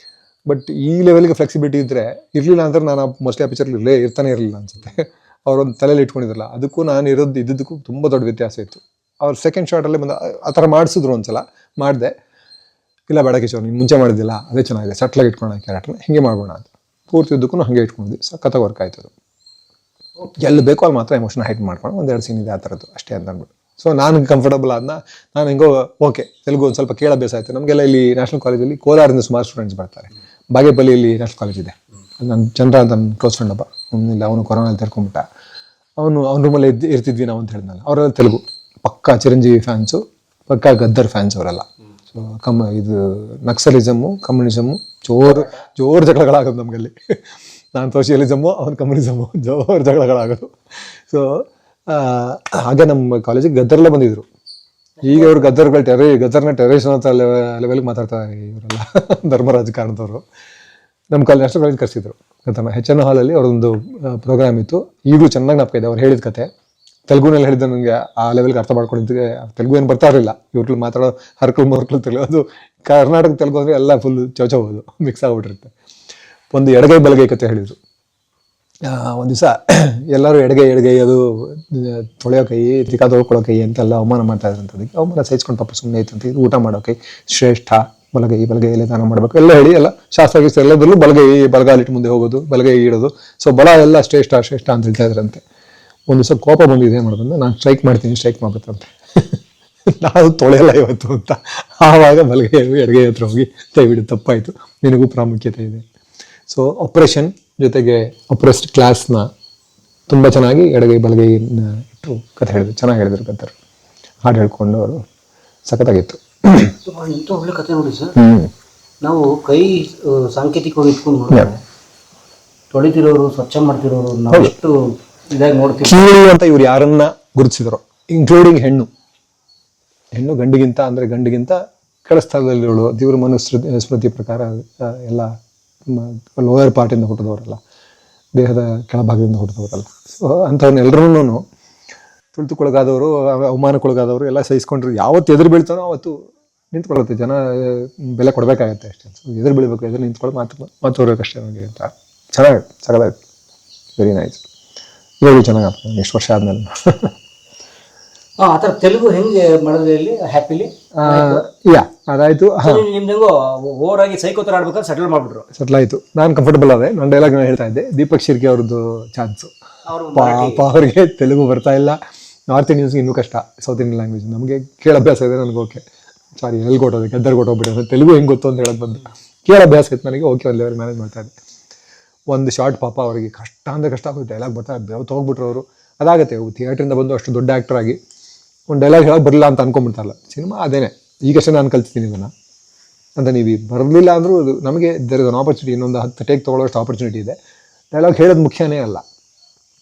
ಬಟ್ ಈ ಲೆವೆಲ್ಗೆ ಫ್ಲೆಕ್ಸಿಬಿಲಿಟಿ ಇದ್ದರೆ ಇರಲಿಲ್ಲ ಅಂದ್ರೆ ನಾನು ಮೋಸ್ಟ್ಲಿ ಆ ಪಿಕ್ಚರ್ಲಿ ಇರ್ತಾನೆ ಇರಲಿಲ್ಲ ಅನ್ಸುತ್ತೆ. ಅವ್ರೊಂದು ತಲೆಯಲ್ಲಿ ಇಟ್ಕೊಂಡಿದ್ರಲ್ಲ, ಅದಕ್ಕೂ ನಾನು ಇದ್ದಕ್ಕೂ ತುಂಬ ದೊಡ್ಡ ವ್ಯತ್ಯಾಸ ಇತ್ತು. ಅವ್ರು ಸೆಕೆಂಡ್ ಶಾರ್ಟಲ್ಲೇ ಬಂದು ಆ ಥರ ಮಾಡಿಸಿದ್ರು. ಒಂದ್ಸಲ ಮಾಡಿದೆ, ಇಲ್ಲ ಬೇಡ ಕಿಶೋರ್ ನೀನು ಮುಂಚೆ ಮಾಡಿದ್ದಿಲ್ಲ ಅದೇ ಚೆನ್ನಾಗಿದೆ, ಸಟ್ಲಾಗಿ ಇಟ್ಕೊಳ್ಳೋಣ ಕ್ಯಾರೆಕ್ಟರ್ನ, ಹಿಂಗೆ ಮಾಡೋಣ ಅಂತ. ಪೂರ್ತಿ ಇದ್ದಕ್ಕೂ ಹಾಗೆ ಇಟ್ಕೊಂಡಿದ್ದೆ. ಸಖತ್ತಾಗಿ ವರ್ಕ್ ಆಯ್ತದು. ಎಲ್ಲಿ ಬೇಕೋ ಅಲ್ಲಿ ಮಾತ್ರ ಎಮೋಷನ್ ಹೈಡ್ ಮಾಡ್ಕೊಂಡು ಒಂದೆರಡು ಸೀನ್ ಇದೆ ಆ ಥರದ್ದು ಅಷ್ಟೇ ಅಂತ ಅಂದ್ಬಿಟ್ಟು. ಸೊ ನಾನು ಕಂಫರ್ಟಬಲ್ ಆದ್ನ ನಾನು ಹೆಂಗೋ ಓಕೆ ತೆಲುಗು ಒಂದು ಸ್ವಲ್ಪ ಕೇಳ ಅಭ್ಯಾಸ ಆಯಿತು. ನಮಗೆಲ್ಲ ಇಲ್ಲಿ ನ್ಯಾಷನಲ್ ಕಾಲೇಜಲ್ಲಿ ಕೋಲಾರದಿಂದ ಸುಮಾರು ಸ್ಟೂಡೆಂಟ್ಸ್ ಬರ್ತಾರೆ. ಬಾಗೇಪಲ್ಲಿಯಲ್ಲಿ ನ್ಯಾಷನಲ್ ಕಾಲೇಜ್ ಇದೆ. ನನ್ನ ಚಂದ್ರ ಅಂತ ನನ್ನ ಕ್ಲೋಸ್ ಫ್ರೆಂಡ್ ಒಬ್ಬ, ಇಲ್ಲ ಅವನು ಕೊರೋನಲ್ಲಿ ತೆರ್ಕೊಂಬಿಟ್ಟ. ಅವನ ರೂಮಲ್ಲಿ ಇರ್ತಿದ್ವಿ ನಾವು ಅಂತ ಹೇಳಿದ್ನಲ್ಲ. ಅವರೆಲ್ಲ ತೆಲುಗು ಪಕ್ಕಾ ಚಿರಂಜೀವಿ ಫ್ಯಾನ್ಸು, ಪಕ್ಕಾ ಗದ್ದರ್ ಫ್ಯಾನ್ಸ್ ಅವರೆಲ್ಲ. ಸೊ ಇದು ನಕ್ಸಲಿಸಮು ಕಮ್ಯುನಿಸಮು ಜೋರು ಜಗಳಗಳಾಗೋದು ನಮಗಲ್ಲಿ. ನಾನು ಸೋಷಿಯಲಿಸಮು ಅವ್ನು ಕಮ್ಯುನಿಸಮು, ಜೋರು ಜಗಳಗಳಾಗೋದು. ಸೊ ಹಾಗೆ ನಮ್ಮ ಕಾಲೇಜಿಗೆ ಗದ್ದರ್ಲೇ ಬಂದಿದ್ರು. ಈಗ ಅವರು ಗದ್ದರ್ನ ಟೆರರಿಸ್ಟ್ ಅಂತ ಲೆವೆಲ್ಗೆ ಮಾತಾಡ್ತಾರೆ ಇವರೆಲ್ಲ ಧರ್ಮರಾಜ ಕಾರಣದವರು. ನಮ್ಮ ನ್ಯಾಷನಲ್ ಕಾಲೇಜ್ ಕರೆಸಿದ್ರು ಗದ್ದರ್ನ. HN ಹಾಲಲ್ಲಿ ಅವ್ರದ್ದೊಂದು ಪ್ರೋಗ್ರಾಮ್ ಇತ್ತು. ಈಗಲೂ ಚೆನ್ನಾಗಿ ನಾಪ್ಕ ಇದೆ. ಅವ್ರು ಹೇಳಿದ ಕತೆ ತೆಲುಗುನಲ್ಲಿ ಹೇಳಿದ ನನಗೆ ಆ ಲೆವೆಲ್ಗೆ ಅರ್ಥ ಮಾಡ್ಕೊಂಡಿದ್ದಕ್ಕೆ. ತೆಲುಗು ಏನು ಬರ್ತಾ ಇರಲಿಲ್ಲ, ಇವ್ರಲ್ಲಿ ಮಾತಾಡೋ ಹರ್ಕಲ್ ತೆಲುಗು. ಅದು ಕರ್ನಾಟಕ ತೆಲುಗು ಅಂದರೆ ಎಲ್ಲ ಫುಲ್ ಚೌಚೌದು ಮಿಕ್ಸ್ ಆಗ್ಬಿಟ್ಟಿರುತ್ತೆ. ಒಂದು ಎಡಗೈ ಬಲಗೈ ಕತೆ ಹೇಳಿದರು. ಒಂದು ದಿವಸ ಎಲ್ಲರೂ ಎಡಗೈ ಅದು ತೊಳೆಯೋ ಕೈ, ತಿಕ್ಕ ತೊಳ್ಕೊಳ್ಳೋ ಕೈ ಅಂತೆಲ್ಲ ಅವಮಾನ ಮಾಡ್ತಾ ಇದ್ರು. ಅದಕ್ಕೆ ಅವಮಾನ ಸಹಿಸ್ಕೊಂಡು ಪಾಪ ಸುಮ್ಮನೆ ಐತಂತ ಇದು ಊಟ ಮಾಡೋ ಕೈ ಶ್ರೇಷ್ಠ, ಬಲಗೈಯಲ್ಲಿ ದಾನ ಮಾಡಬೇಕು ಎಲ್ಲ ಹೇಳಿ ಎಲ್ಲ ಶಾಸ್ತ್ರ ಎಲ್ಲದರಲ್ಲೂ ಬಲಗಾಲಿಟ್ಟು ಮುಂದೆ ಹೋಗೋದು, ಬಲಗೈ ಇಡೋದು. ಸೊ ಬಲ ಎಲ್ಲ ಶ್ರೇಷ್ಠ ಅಂತ ಹೇಳ್ತಾ ಇದ್ರಂತೆ. ಒಂದು ದಿವಸ ಕೋಪ ಬಂದಿದೆ, ಏನು ಮಾಡೋದಂದ್ರೆ ನಾನು ಸ್ಟ್ರೈಕ್ ಮಾಡ್ಬೇಕಂತೆ. ನಾವು ತೊಳೆಯಲ್ಲ ಇವತ್ತು ಅಂತ. ಆವಾಗ ಬಲಗೈ ಎಡಗೈ ಹತ್ರ ಹೋಗಿ ದಯವಿಟ್ಟು ತಪ್ಪಾಯಿತು, ನಿನಗೂ ಪ್ರಾಮುಖ್ಯತೆ ಇದೆ. ಸೊ ಆಪರೇಷನ್ ಜೊತೆಗೆ ಅಪ್ರೆಸ್ಡ್ ಕ್ಲಾಸ್ನ ತುಂಬ ಚೆನ್ನಾಗಿ ಎಡಗೈ ಬಲಗೈ ಇಟ್ಟು ಕಥೆ ಹೇಳಿದ್ರು. ಚೆನ್ನಾಗಿ ಹೇಳಿದ್ರು ಕಥೆ, ಹಾಡು ಹೇಳ್ಕೊಂಡು ಅವರು ಸಖತ್ತಾಗಿತ್ತು. ಎಂತ ಒಳ್ಳೆ ಕತೆ ನೋಡಿ ಸರ್. ನಾವು ಕೈ ಸಾಂಕೇತಿಕವಾಗಿ ಇಟ್ಕೊಂಡು ನೋಡಿದ್ರೆ ತೊಳಿತಿರೋರು, ಸ್ವಚ್ಛ ಮಾಡ್ತಿರೋರು ನಾವು ಎಷ್ಟು ಇದಾಗಿ ನೋಡ್ತೀವಿ. ಕೀಳು ಅಂತ ಇವ್ರು ಯಾರನ್ನ ಗುರುತಿಸಿದ್ರು, ಇನ್ಕ್ಲೂಡಿಂಗ್ ಹೆಣ್ಣು ಗಂಡಿಗಿಂತ ಕೆಳ ಸ್ಥಳದಲ್ಲಿರೋಳು. ದೇವ್ರ ಸ್ಮೃತಿ ಪ್ರಕಾರ ಎಲ್ಲ ಲೋಯರ್ ಪಾರ್ಟಿಂದ ಹುಟ್ಟಿದವರಲ್ಲ, ದೇಹದ ಕೆಳಭಾಗದಿಂದ ಹುಟ್ಟಿದವರಲ್ಲ. ಸೊ ಅಂಥವ್ರನ್ನೆಲ್ಲರೂ ತುಳಿತಕ್ಕೊಳಗಾದವರು, ಅವಮಾನಕ್ಕೊಳಗಾದವರು ಎಲ್ಲ ಸಹಿಸ್ಕೊಂಡ್ರು. ಯಾವತ್ತು ಎದುರು ಬೀಳ್ತಾನೋ ಅವತ್ತು ನಿಂತ್ಕೊಳ್ಳುತ್ತೆ. ಜನ ಬೆಲೆ ಕೊಡಬೇಕಾಗತ್ತೆ ಅಷ್ಟೇ. ಸೊ ಎದುರು ಬೀಳ್ಬೇಕು, ಎದುರು ನಿಂತ್ಕೊಳ್ಳೋ ಮಾತು ಬರಬೇಕಷ್ಟೇ ನನಗೆ ಅಂತ. ಚೆನ್ನಾಗಿ ಸಗದಾಯ್ತು, ವೆರಿ ನೈಸ್. ಇವಾಗಲೂ ಚೆನ್ನಾಗಿ ಎಷ್ಟು ವರ್ಷ ಆದ್ಮೇಲೆ. ಆ ಥರ ತೆಲುಗು ಹೆಂಗೆ ಮಾಡಿದ್ರೆ ಇಲ್ಲಿ ಹ್ಯಾಪಿಲಿ ಅದಾಯ್ತು. ನಿಮ್ದಂಗೋ ಓವರ್ ಆಗಿ ಸೈಕೋ ಥರ ಆಡ್ಬೇಕಾದ್ರೆ ಸೆಟಲ್ ಆಯಿತು. ನಾನು ಕಂಫರ್ಟಬಲ್ ಆದೆ. ನನ್ನ ಡೈಲಾಗ್ ಹೇಳ್ತಾ ಇದ್ದೆ, ದೀಪಕ್ ಶಿರ್ಕೆ ಅವ್ರದ್ದು ಚಾನ್ಸು. ಪಾಪ ಅವ್ರಿಗೆ ತೆಲುಗು ಬರ್ತಾ ಇಲ್ಲ. ನಾರ್ತ್ ಇಂಡಿಯನ್ಸ್ಗೆ ಇನ್ನೂ ಕಷ್ಟ, ಸೌತ್ ಇಂಡಿಯನ್ ಲ್ಯಾಂಗ್ವೇಜ್. ನಮಗೆ ಕೇಳ ಅಭ್ಯಾಸ ಇದೆ, ನನಗೆ ಓಕೆ. ಸಾರಿ ಎಲ್ಲಿ ಕೊಟ್ಟೋದು ಗದ್ದರ್ ಕೊಟ್ಟೋಗ್ಬಿಟ್ಟೆ. ತೆಲುಗು ಹೆಂಗೆ ಗೊತ್ತು ಅಂತ ಹೇಳೋದು ಬಂದು ಕೇಳ ಅಭ್ಯಾಸ ಇತ್ತು ನನಗೆ. ಓಕೆ, ಒಂದು ಲೆವೆಲ್ ಮ್ಯಾನೇಜ್ ಮಾಡ್ತಾ ಇದ್ದೆ. ಒಂದು ಶಾರ್ಟ್ ಪಾಪ ಅವರಿಗೆ ಕಷ್ಟ ಅಂದರೆ ಕಷ್ಟ ಆಗುತ್ತೆ. ಡೈಲಾಗ್ ಬರ್ತಾರೆ, ಹೋಗ್ಬಿಟ್ರು ಅವರು. ಅದಾಗುತ್ತೆ, ಥಿಯೇಟ್ರಿಂದ ಬಂದು ಅಷ್ಟು ದೊಡ್ಡ ಆ್ಯಕ್ಟರ್ ಆಗಿ ಒಂದು ಡೈಲಾಗ್ ಹೇಳೋಕೆ ಬರಲಿಲ್ಲ ಅಂತ ಅನ್ಕೊಂಡ್ಬಿಡ್ತಾರಲ್ಲ. ಸಿನಿಮಾ ಅದೇನೆ, ಈಗಷ್ಟೇ ನಾನು ಕಲ್ತಿದ್ದೀನಿ ಇದನ್ನು ಅಂತ. ನೀವು ಬರಲಿಲ್ಲ ಅಂದರೂ ಅದು ನಮಗೆ ದೇರ್ ಇಸ್ ಅನ್ ಆಪರ್ಚುನಿಟಿ. ಇನ್ನೊಂದು 10 ಟೇಕ್ ತೊಗೊಳ್ಳೋಷ್ಟು ಆಪರ್ಚುನಿಟಿ ಇದೆ. ಡೈಲಾಗ್ ಹೇಳೋದು ಮುಖ್ಯನೇ ಅಲ್ಲ.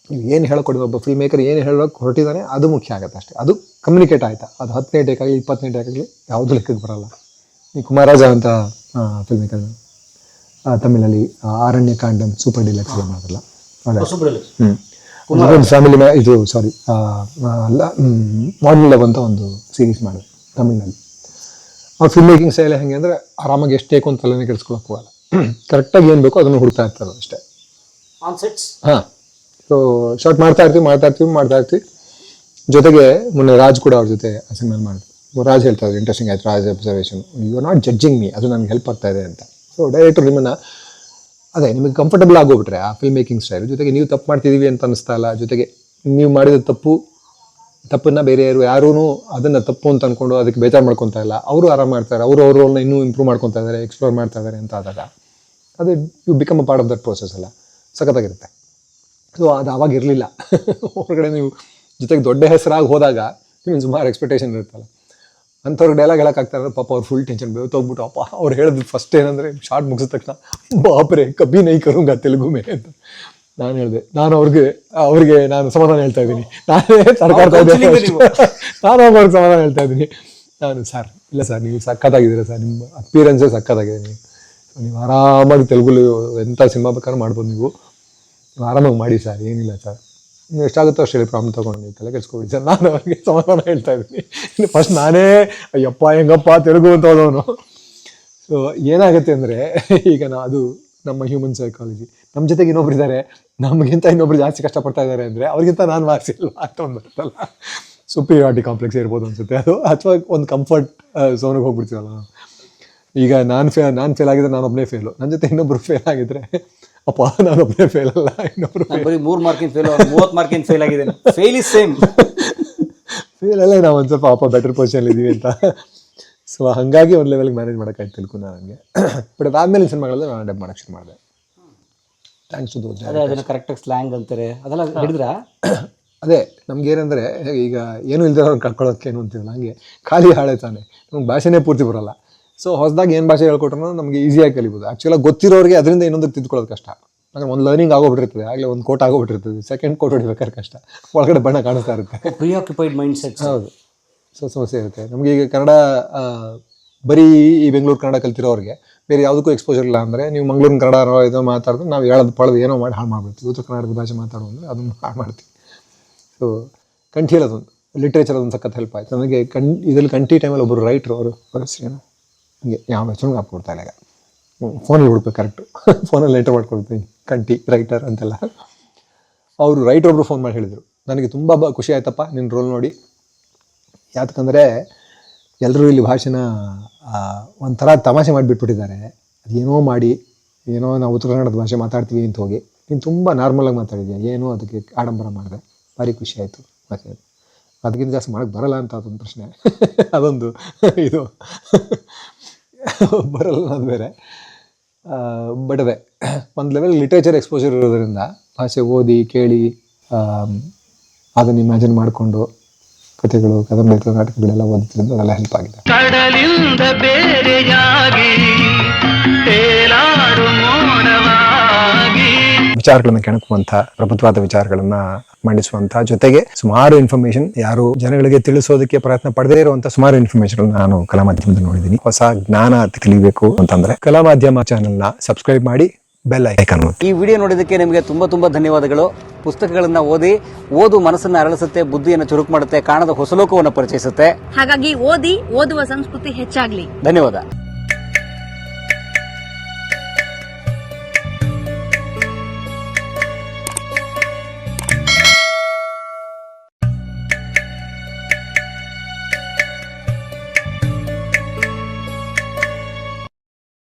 ನೀವು ಏನು ಹೇಳೋಕೊಡಿ, ಒಬ್ಬ ಫಿಲ್ಮ್ ಮೇಕರ್ ಏನು ಹೇಳೋಕೆ ಹೊರಟಿದ್ದಾನೆ ಅದು ಮುಖ್ಯ ಆಗುತ್ತೆ ಅಷ್ಟೇ. ಅದು ಕಮ್ಯುನಿಕೇಟ್ ಆಯಿತಾ, ಅದು 10ನೇ ಟೇಕ್ ಆಗಲಿ 20ನೇ ಟೇಕ್ ಆಗಲಿ ಯಾವುದೂ ಲೆಕ್ಕಕ್ಕೆ ಬರಲ್ಲ. ಈ ಕುಮಾರರಾಜ ಅಂತ ಫಿಲ್ಮ್ ಮೇಕರ್ ತಮಿಳಲ್ಲಿ ಅರಣ್ಯಕಾಂಡಂ ಸೂಪರ್ ಡಿಲಕ್ಸ್ ಮಾಡೋದಲ್ಲ, ಒಂದು ಫ್ಯಾಮಿಲಿ ಇದು ಸಾರಿ ಅಲ್ಲ ಮಾಡರ್ನ್ ಲವ್ ಅಂತ ಒಂದು ಸೀರೀಸ್ ಮಾಡಿದೆ ತಮಿಳ್ನಲ್ಲಿ. ಆ ಫಿಲ್ಮ್ ಮೇಕಿಂಗ್ ಸ್ಟೈಲ್ ಹೆಂಗೆ ಅಂದರೆ ಆರಾಮಾಗಿ ಎಷ್ಟು ಟೇಕು ಅಂತ ತಲೆನೇ ಕೆಡಿಸ್ಕೊಳಕ್ಕೆ ಹೋಗಲ್ಲ. ಕರೆಕ್ಟಾಗಿ ಏನು ಬೇಕೋ ಅದನ್ನು ಹುಡ್ತಾ ಇರ್ತಾರೆ ಅಷ್ಟೇ. ಹಾಂ, ಸೊ ಶಾರ್ಟ್ ಮಾಡ್ತಾ ಇರ್ತೀವಿ. ಜೊತೆಗೆ ಮೊನ್ನೆ ರಾಜ್ ಕೂಡ ಅವ್ರ ಜೊತೆ ಆ ಸಿನಿಮಾ ಮಾಡಿದ್ರು. ರಾಜ್ ಹೇಳ್ತಾ ಇದ್ರು, ಇಂಟ್ರೆಸ್ಟಿಂಗ್ ಆಯ್ತು Raj observation, you are not judging me, ಅದು ನನಗೆ ಹೆಲ್ಪ್ ಆಗ್ತಾ ಇದೆ ಅಂತ. ಸೊ ಡೈರೆಕ್ಟರ್ ನಿಮ್ಮನ್ನು ಅದೇ ನಿಮಗೆ ಕಂಫರ್ಟಬಲ್ ಆಗೋಗ್ಬಿಟ್ರೆ ಆ ಫಿಲ್ಮ್ ಮೇಕಿಂಗ್ ಸ್ಟೈಲ್, ಜೊತೆಗೆ ನೀವು ತಪ್ಪು ಮಾಡ್ತಿದ್ದೀವಿ ಅಂತ ಅನಿಸ್ತಾ ಇಲ್ಲ, ಜೊತೆಗೆ ನೀವು ಮಾಡಿದ ತಪ್ಪನ್ನು ಬೇರೆ ಯಾರೂ ಅದನ್ನು ತಪ್ಪು ಅಂತ ಅಂದ್ಕೊಂಡು ಅದಕ್ಕೆ ಬೇಜಾರು ಮಾಡ್ಕೊತಾ ಇಲ್ಲ. ಅವರು ಆರಾಮ ಮಾಡ್ತಾರೆ, ಅವರು ರೋಲ್ನ ಇನ್ನೂ ಇಂಪ್ರೂವ್ ಮಾಡ್ಕೊತಾ ಇದ್ದಾರೆ, ಎಕ್ಸ್ಪ್ಲೋರ್ ಮಾಡ್ತಾ ಇದ್ದಾರೆ ಅಂತ ಆದಾಗ ಅದು you become a part of that process ಅಲ್ಲ, ಸಖತ್ತಾಗಿರುತ್ತೆ. ಸೊ ಅದು ಆವಾಗ ಇರಲಿಲ್ಲ. ಹೊರಗಡೆ ನೀವು ಜೊತೆಗೆ ದೊಡ್ಡ ಹೆಸರಾಗಿ ಹೋದಾಗ ನಿಮ್ಗೆ ಸುಮಾರು ಎಕ್ಸ್ಪೆಕ್ಟೇಷನ್ ಇರುತ್ತಲ್ಲ. ಅಂಥವ್ರಿಗೆ ಡೈಲಾಗ್ ಹೇಳೋಕ್ಕಾಗ್ತಾರೆ ಪಾಪ ಅವ್ರು ಫುಲ್ ಟೆನ್ಷನ್ ಬೇವತ್ತೋಗ್ಬಿಟ್ಟು. ಅಪ್ಪ ಅವ್ರು ಹೇಳಿದ್ರು ಫಸ್ಟ್ ಏನಂದರೆ ಶಾರ್ಟ್ ಮುಗಿಸಿದ ತಕ್ಷಣ ಬಾಪ್ರೆ ಕಬ್ಬಿ ನೈ ಕರುಂಗ ತೆಲುಗು ಮೇ ಅಂತ ನಾನು ಹೇಳಿದೆ. ಅವ್ರಿಗೆ ನಾನು ಸಮಾಧಾನ ಹೇಳ್ತಾ ಇದ್ದೀನಿ, ನಾನೇ ತಡ್ಕಾಡ್ತಾ ಇದ್ದೀನಿ, ನಾನು ಅವ್ರಿಗೆ ಸಮಾಧಾನ ಹೇಳ್ತಾ ಇದ್ದೀನಿ. ಸರ್ ಇಲ್ಲ ಸರ್, ನೀವು ಸಖತ್ತಾಗಿದ್ದೀರ ಸರ್, ನಿಮ್ಮ ಅಪಿಯರೆನ್ಸೇ ಸಖತ್ತಾಗಿದೆ, ನೀವು ಆರಾಮಾಗಿ ತೆಲುಗುಲಿ ಎಂಥ ಸಿನಿಮಾ ಬೇಕಾದ್ರೂ ಮಾಡ್ಬೋದು, ನೀವು ಆರಾಮಾಗಿ ಮಾಡಿ ಸರ್, ಏನಿಲ್ಲ ಸರ್, ನೀವು ಎಷ್ಟಾಗುತ್ತೋ ಅಷ್ಟು ಹೇಳಿ ಪ್ರಾಬ್ಲಮ್ ತೊಗೊಂಡು ನೀವು ತಲೆ ಕೆಡ್ಸ್ಕೊಬಿಡಿ ಸರ್. ನಾನು ಅವ್ರಿಗೆ ಸಮಾಧಾನ ಹೇಳ್ತಾ ಇದ್ದೀನಿ. ಫಸ್ಟ್ ನಾನೇ ಅಯ್ಯಪ್ಪ ಹೆಂಗಪ್ಪ ತೆಲುಗು ಅಂತ ಹೋದವನು. ಸೊ ಏನಾಗುತ್ತೆ ಅಂದರೆ ಈಗ ಅದು ನಮ್ಮ ಹ್ಯೂಮನ್ ಸೈಕಾಲಜಿ. ನಮ್ಮ ಜೊತೆಗೆ ಇನ್ನೊಬ್ರು ಇದ್ದಾರೆ, ನಮಗಿಂತ ಇನ್ನೊಬ್ರು ಜಾಸ್ತಿ ಕಷ್ಟಪಡ್ತಾ ಇದ್ದಾರೆ ಅಂದರೆ ಅವ್ರಿಗಿಂತ ನಾನು ಮಾರ್ಕ್ಸಿಲ್ಲ ಅಂತ ಒಂದು ಬರುತ್ತಲ್ಲ, ಸುಪೀರಿಯಾರಿಟಿ ಕಾಂಪ್ಲೆಕ್ಸ್ ಇರ್ಬೋದು ಅನಿಸುತ್ತೆ ಅದು. ಅಥವಾ ಒಂದು ಕಂಫರ್ಟ್ ಝೋನಿಗೆ ಹೋಗ್ಬಿಡ್ತೀವಲ್ಲ. ಈಗ ನಾನು ಫೇಲ್ ಆಗಿದ್ರೆ ನಾನು ಒಬ್ಬನೇ ಫೇಲು, ನನ್ನ ಜೊತೆ ಇನ್ನೊಬ್ರು ಫೇಲ್ ಆಗಿದ್ರೆ ಅಪ್ಪ ನಾನು ಒಬ್ಬನೇ ಫೇಲ್ ಅಲ್ಲ, ಇನ್ನೊಬ್ರು ನಾನು ಬರೀ 3 ಮಾರ್ಕಿನ ಫೇಲ್ 30 ಮಾರ್ಕಿನ ಫೇಲ್ ಆಗಿದ್ದೇನೆ. Fail is same. ಫೇಲ್ ಅಲ್ಲ, ನಾವು ಒಂದು ಸ್ವಲ್ಪ ಬೆಟರ್ ಪೊಸಿಷನ್ ಇದ್ದೀವಿ ಅಂತ. ಸೊ ಹಾಗಾಗಿ ಒಂದು ಲೆವೆಲ್ಗೆ ಮ್ಯಾನೇಜ್ ಮಾಡೋಕ್ಕಾಯ್ತು ತಿಳ್ಕೊಂಡು ನನಗೆ. ಬಟ್ ಅದಾದಮೇಲೆ ಸಿನಿಮಾಗಳೆಲ್ಲ ನಾನು ಡಬ್ ಮಾಡೋಕ್ಕೆ ಶುರು ಮಾಡಿದೆ. Thanks to those. ಅದೇ ಅದನ್ನು ಕರೆಕ್ಟಾಗಿ ಸ್ಲ್ಯಾಂಗ್ ಅಂತಾರೆ ಅದೆಲ್ಲ ಹಿಡಿದ್ರಾ? ಅದೇ ನಮ್ಗೆ ಏನಂದರೆ ಈಗ ಏನು ಇಲ್ದಿರೋರು ಕಳ್ಕೊಳ್ಳೋಕೆ ಏನು ಅಂತೀವಲ್ಲ, ಹಂಗೆ ಖಾಲಿ ಹಾಳೆ ತಾನೆ, ನಮ್ಗೆ ಭಾಷೆನೇ ಪೂರ್ತಿ ಬರೋಲ್ಲ. ಸೊ ಹೊಸದಾಗಿ ಏನು ಭಾಷೆ ಹೇಳ್ಕೊಟ್ರು ನಮಗೆ ಈಸಿಯಾಗಿ ಕಲಿಬೋದು. ಆ್ಯಕ್ಚುಲಾಗಿ ಗೊತ್ತಿರೋರಿಗೆ ಅದರಿಂದ ಇನ್ನೊಂದು ತಿದ್ಕೊಳ್ಳೋದು ಕಷ್ಟ. ಅಂದರೆ ಒಂದು ಲರ್ನಿಂಗ್ ಆಗೋಗ್ಬಿಟ್ಟಿರ್ತದೆ, ಆಗಲೇ ಒಂದು ಕೋಟ್ ಆಗೋಗ್ಬಿಟ್ಟಿರ್ತದೆ, ಸೆಕೆಂಡ್ ಕೋಟ್ ಹೊಡಿಬೇಕಾದ್ರೆ ಕಷ್ಟ, ಒಳಗಡೆ ಬಣ್ಣ ಕಾಣಿಸ್ತಾ ಇರುತ್ತೆ. ಪ್ರಿಯಾಕ್ಯುಪೈಡ್ ಮೈಂಡ್ ಸೆಟ್. ಹೌದು, ಸೊ ಸಮಸ್ಯೆ ಇರುತ್ತೆ ನಮಗೆ. ಈಗ ಕನ್ನಡ ಬರೀ ಈ ಬೆಂಗಳೂರು ಕನ್ನಡ ಕಲ್ತಿರೋರಿಗೆ ಬೇರೆ ಯಾವುದಕ್ಕೂ ಎಕ್ಸ್ಪೋಜರ್ ಇಲ್ಲ ಅಂದರೆ, ನೀವು ಮಂಗಳೂರಿನ ಕನ್ನಡ ಇದು ಮಾತಾಡಿದ್ರೆ ನಾವು ಹೇಳೋದು ಪಳದು ಏನೋ ಮಾಡಿ ಹಾಳು ಮಾಡ್ಬಿಡ್ತೀವಿ. ಉತ್ತರ ಕನ್ನಡದ ಭಾಷೆ ಮಾತಾಡೋ ಅಂದರೆ ಅದನ್ನು ಹಾಳು ಮಾಡ್ತೀವಿ. ಸೊ ಕಂಠಿ ಹೇಳೋದೊಂದು ಲಿಟ್ರೇಚರ್ ಅದೊಂದು ಸಖತ್ ಹೆಲ್ಪ್ ಆಯಿತು ನನಗೆ. ಇದರಲ್ಲಿ ಕಂಠಿ ಟೈಮಲ್ಲಿ ಒಬ್ಬರು ರೈಟ್ರು, ಅವರು ಹೆಸರೇನು ಹೀಗೆ ಯಾವ ಹೆಸರು ಹಾಕ್ಕೊಡ್ತಾ ಇಲ್ಲ, ಈಗ ಫೋನಲ್ಲಿ ಹುಡ್ಬೇಕು ಕರೆಕ್ಟು, ಫೋನಲ್ಲಿ ಲೆಟರ್ ಮಾಡ್ಕೊಡ್ತೀನಿ ಕಂಠಿ ರೈಟರ್ ಅಂತೆಲ್ಲ. ಅವರು ರೈಟರ್ ಒಬ್ಬರು ಫೋನ್ ಮಾಡಿ ಹೇಳಿದರು, ನನಗೆ ತುಂಬ ಖುಷಿ ಆಯ್ತಪ್ಪ ನಿನ್ನ ರೋಲ್ ನೋಡಿ. ಯಾಕಂದರೆ ಎಲ್ಲರೂ ಇಲ್ಲಿ ಭಾಷೆನ ಒಂಥರ ತಮಾಷೆ ಮಾಡಿಬಿಟ್ಬಿಟ್ಟಿದ್ದಾರೆ. ಅದೇನೋ ಮಾಡಿ ಏನೋ ನಾವು ಉತ್ತರ ಕನ್ನಡದ ಭಾಷೆ ಮಾತಾಡ್ತೀವಿ ಅಂತ ಹೋಗಿ ನೀನು ತುಂಬ ನಾರ್ಮಲಾಗಿ ಮಾತಾಡಿದ್ಯಾ, ಏನೋ ಅದಕ್ಕೆ ಆಡಂಬರ ಮಾಡಿದೆ, ಭಾರಿ ಖುಷಿ ಆಯಿತು. ಭಾಷೆ ಅದಕ್ಕಿಂತ ಜಾಸ್ತಿ ಮಾಡೋಕ್ಕೆ ಬರಲ್ಲ ಅಂತ ಅದೊಂದು ಪ್ರಶ್ನೆ, ಅದೊಂದು ಇದು ಬರಲ್ಲ ಅದು ಬೇರೆ. ಬಟ್ ಅದೇ ಒಂದು ಲೆವೆಲ್ ಲಿಟ್ರೇಚರ್ ಎಕ್ಸ್ಪೋಜರ್ ಇರೋದ್ರಿಂದ ಭಾಷೆ ಓದಿ ಕೇಳಿ ಅದನ್ನು ಇಮ್ಯಾಜಿನ್ ಮಾಡಿಕೊಂಡು ಕಥೆಗಳು, ಕಾದಂಬರಿಗಳು, ನಾಟಕಗಳೆಲ್ಲ ಓದೋದ್ರಿಂದ ಅದೆಲ್ಲ ಹೆಲ್ಪ್ ಆಗಿದೆ. ಕಡಲಿಂದ ಬೇರೆಯಾಗಿ ತೇಲಾಡು ಮೋಡವಾಗಿ ವಿಚಾರಗಳನ್ನು ಕೆಣಕುವಂಥ, ಪ್ರಬುದ್ಧವಾದ ವಿಚಾರಗಳನ್ನ ಮಂಡಿಸುವಂಥ ಜೊತೆಗೆ ಸುಮಾರು ಇನ್ಫಾರ್ಮೇಶನ್ ಯಾರು ಜನಗಳಿಗೆ ತಿಳಿಸೋದಕ್ಕೆ ಪ್ರಯತ್ನ ಪಡದೇ ಇರುವಂಥ ಸುಮಾರು ಇನ್ಫಾರ್ಮೇಶನ್ ನಾನು ಕಲಾ ಮಾಧ್ಯಮದಲ್ಲಿ ನೋಡಿದ್ದೀನಿ. ಹೊಸ ಜ್ಞಾನ ತಿಳಿಬೇಕು ಅಂತಂದ್ರೆ ಕಲಾ ಮಾಧ್ಯಮ ಚಾನೆಲ್ನ ಸಬ್ಸ್ಕ್ರೈಬ್ ಮಾಡಿ, ಬೆಲ್ ಐಕಾನ್ ಒತ್ತಿ. ಈ ವಿಡಿಯೋ ನೋಡಿದ್ದಕ್ಕೆ ನಿಮಗೆ ತುಂಬಾ ಧನ್ಯವಾದಗಳು. ಪುಸ್ತಕಗಳನ್ನ ಓದು ಮನಸ್ಸನ್ನ ಅರಳಿಸುತ್ತೆ, ಬುದ್ಧಿಯನ್ನು ಚುರುಕು ಮಾಡುತ್ತೆ, ಕಾಣದ ಹೊಸ ಲೋಕವನ್ನು ಪರಿಚಯಿಸುತ್ತೆ. ಹಾಗಾಗಿ ಓದಿ, ಓದುವ ಸಂಸ್ಕೃತಿ ಹೆಚ್ಚಾಗ್ಲಿ. ಧನ್ಯವಾದ.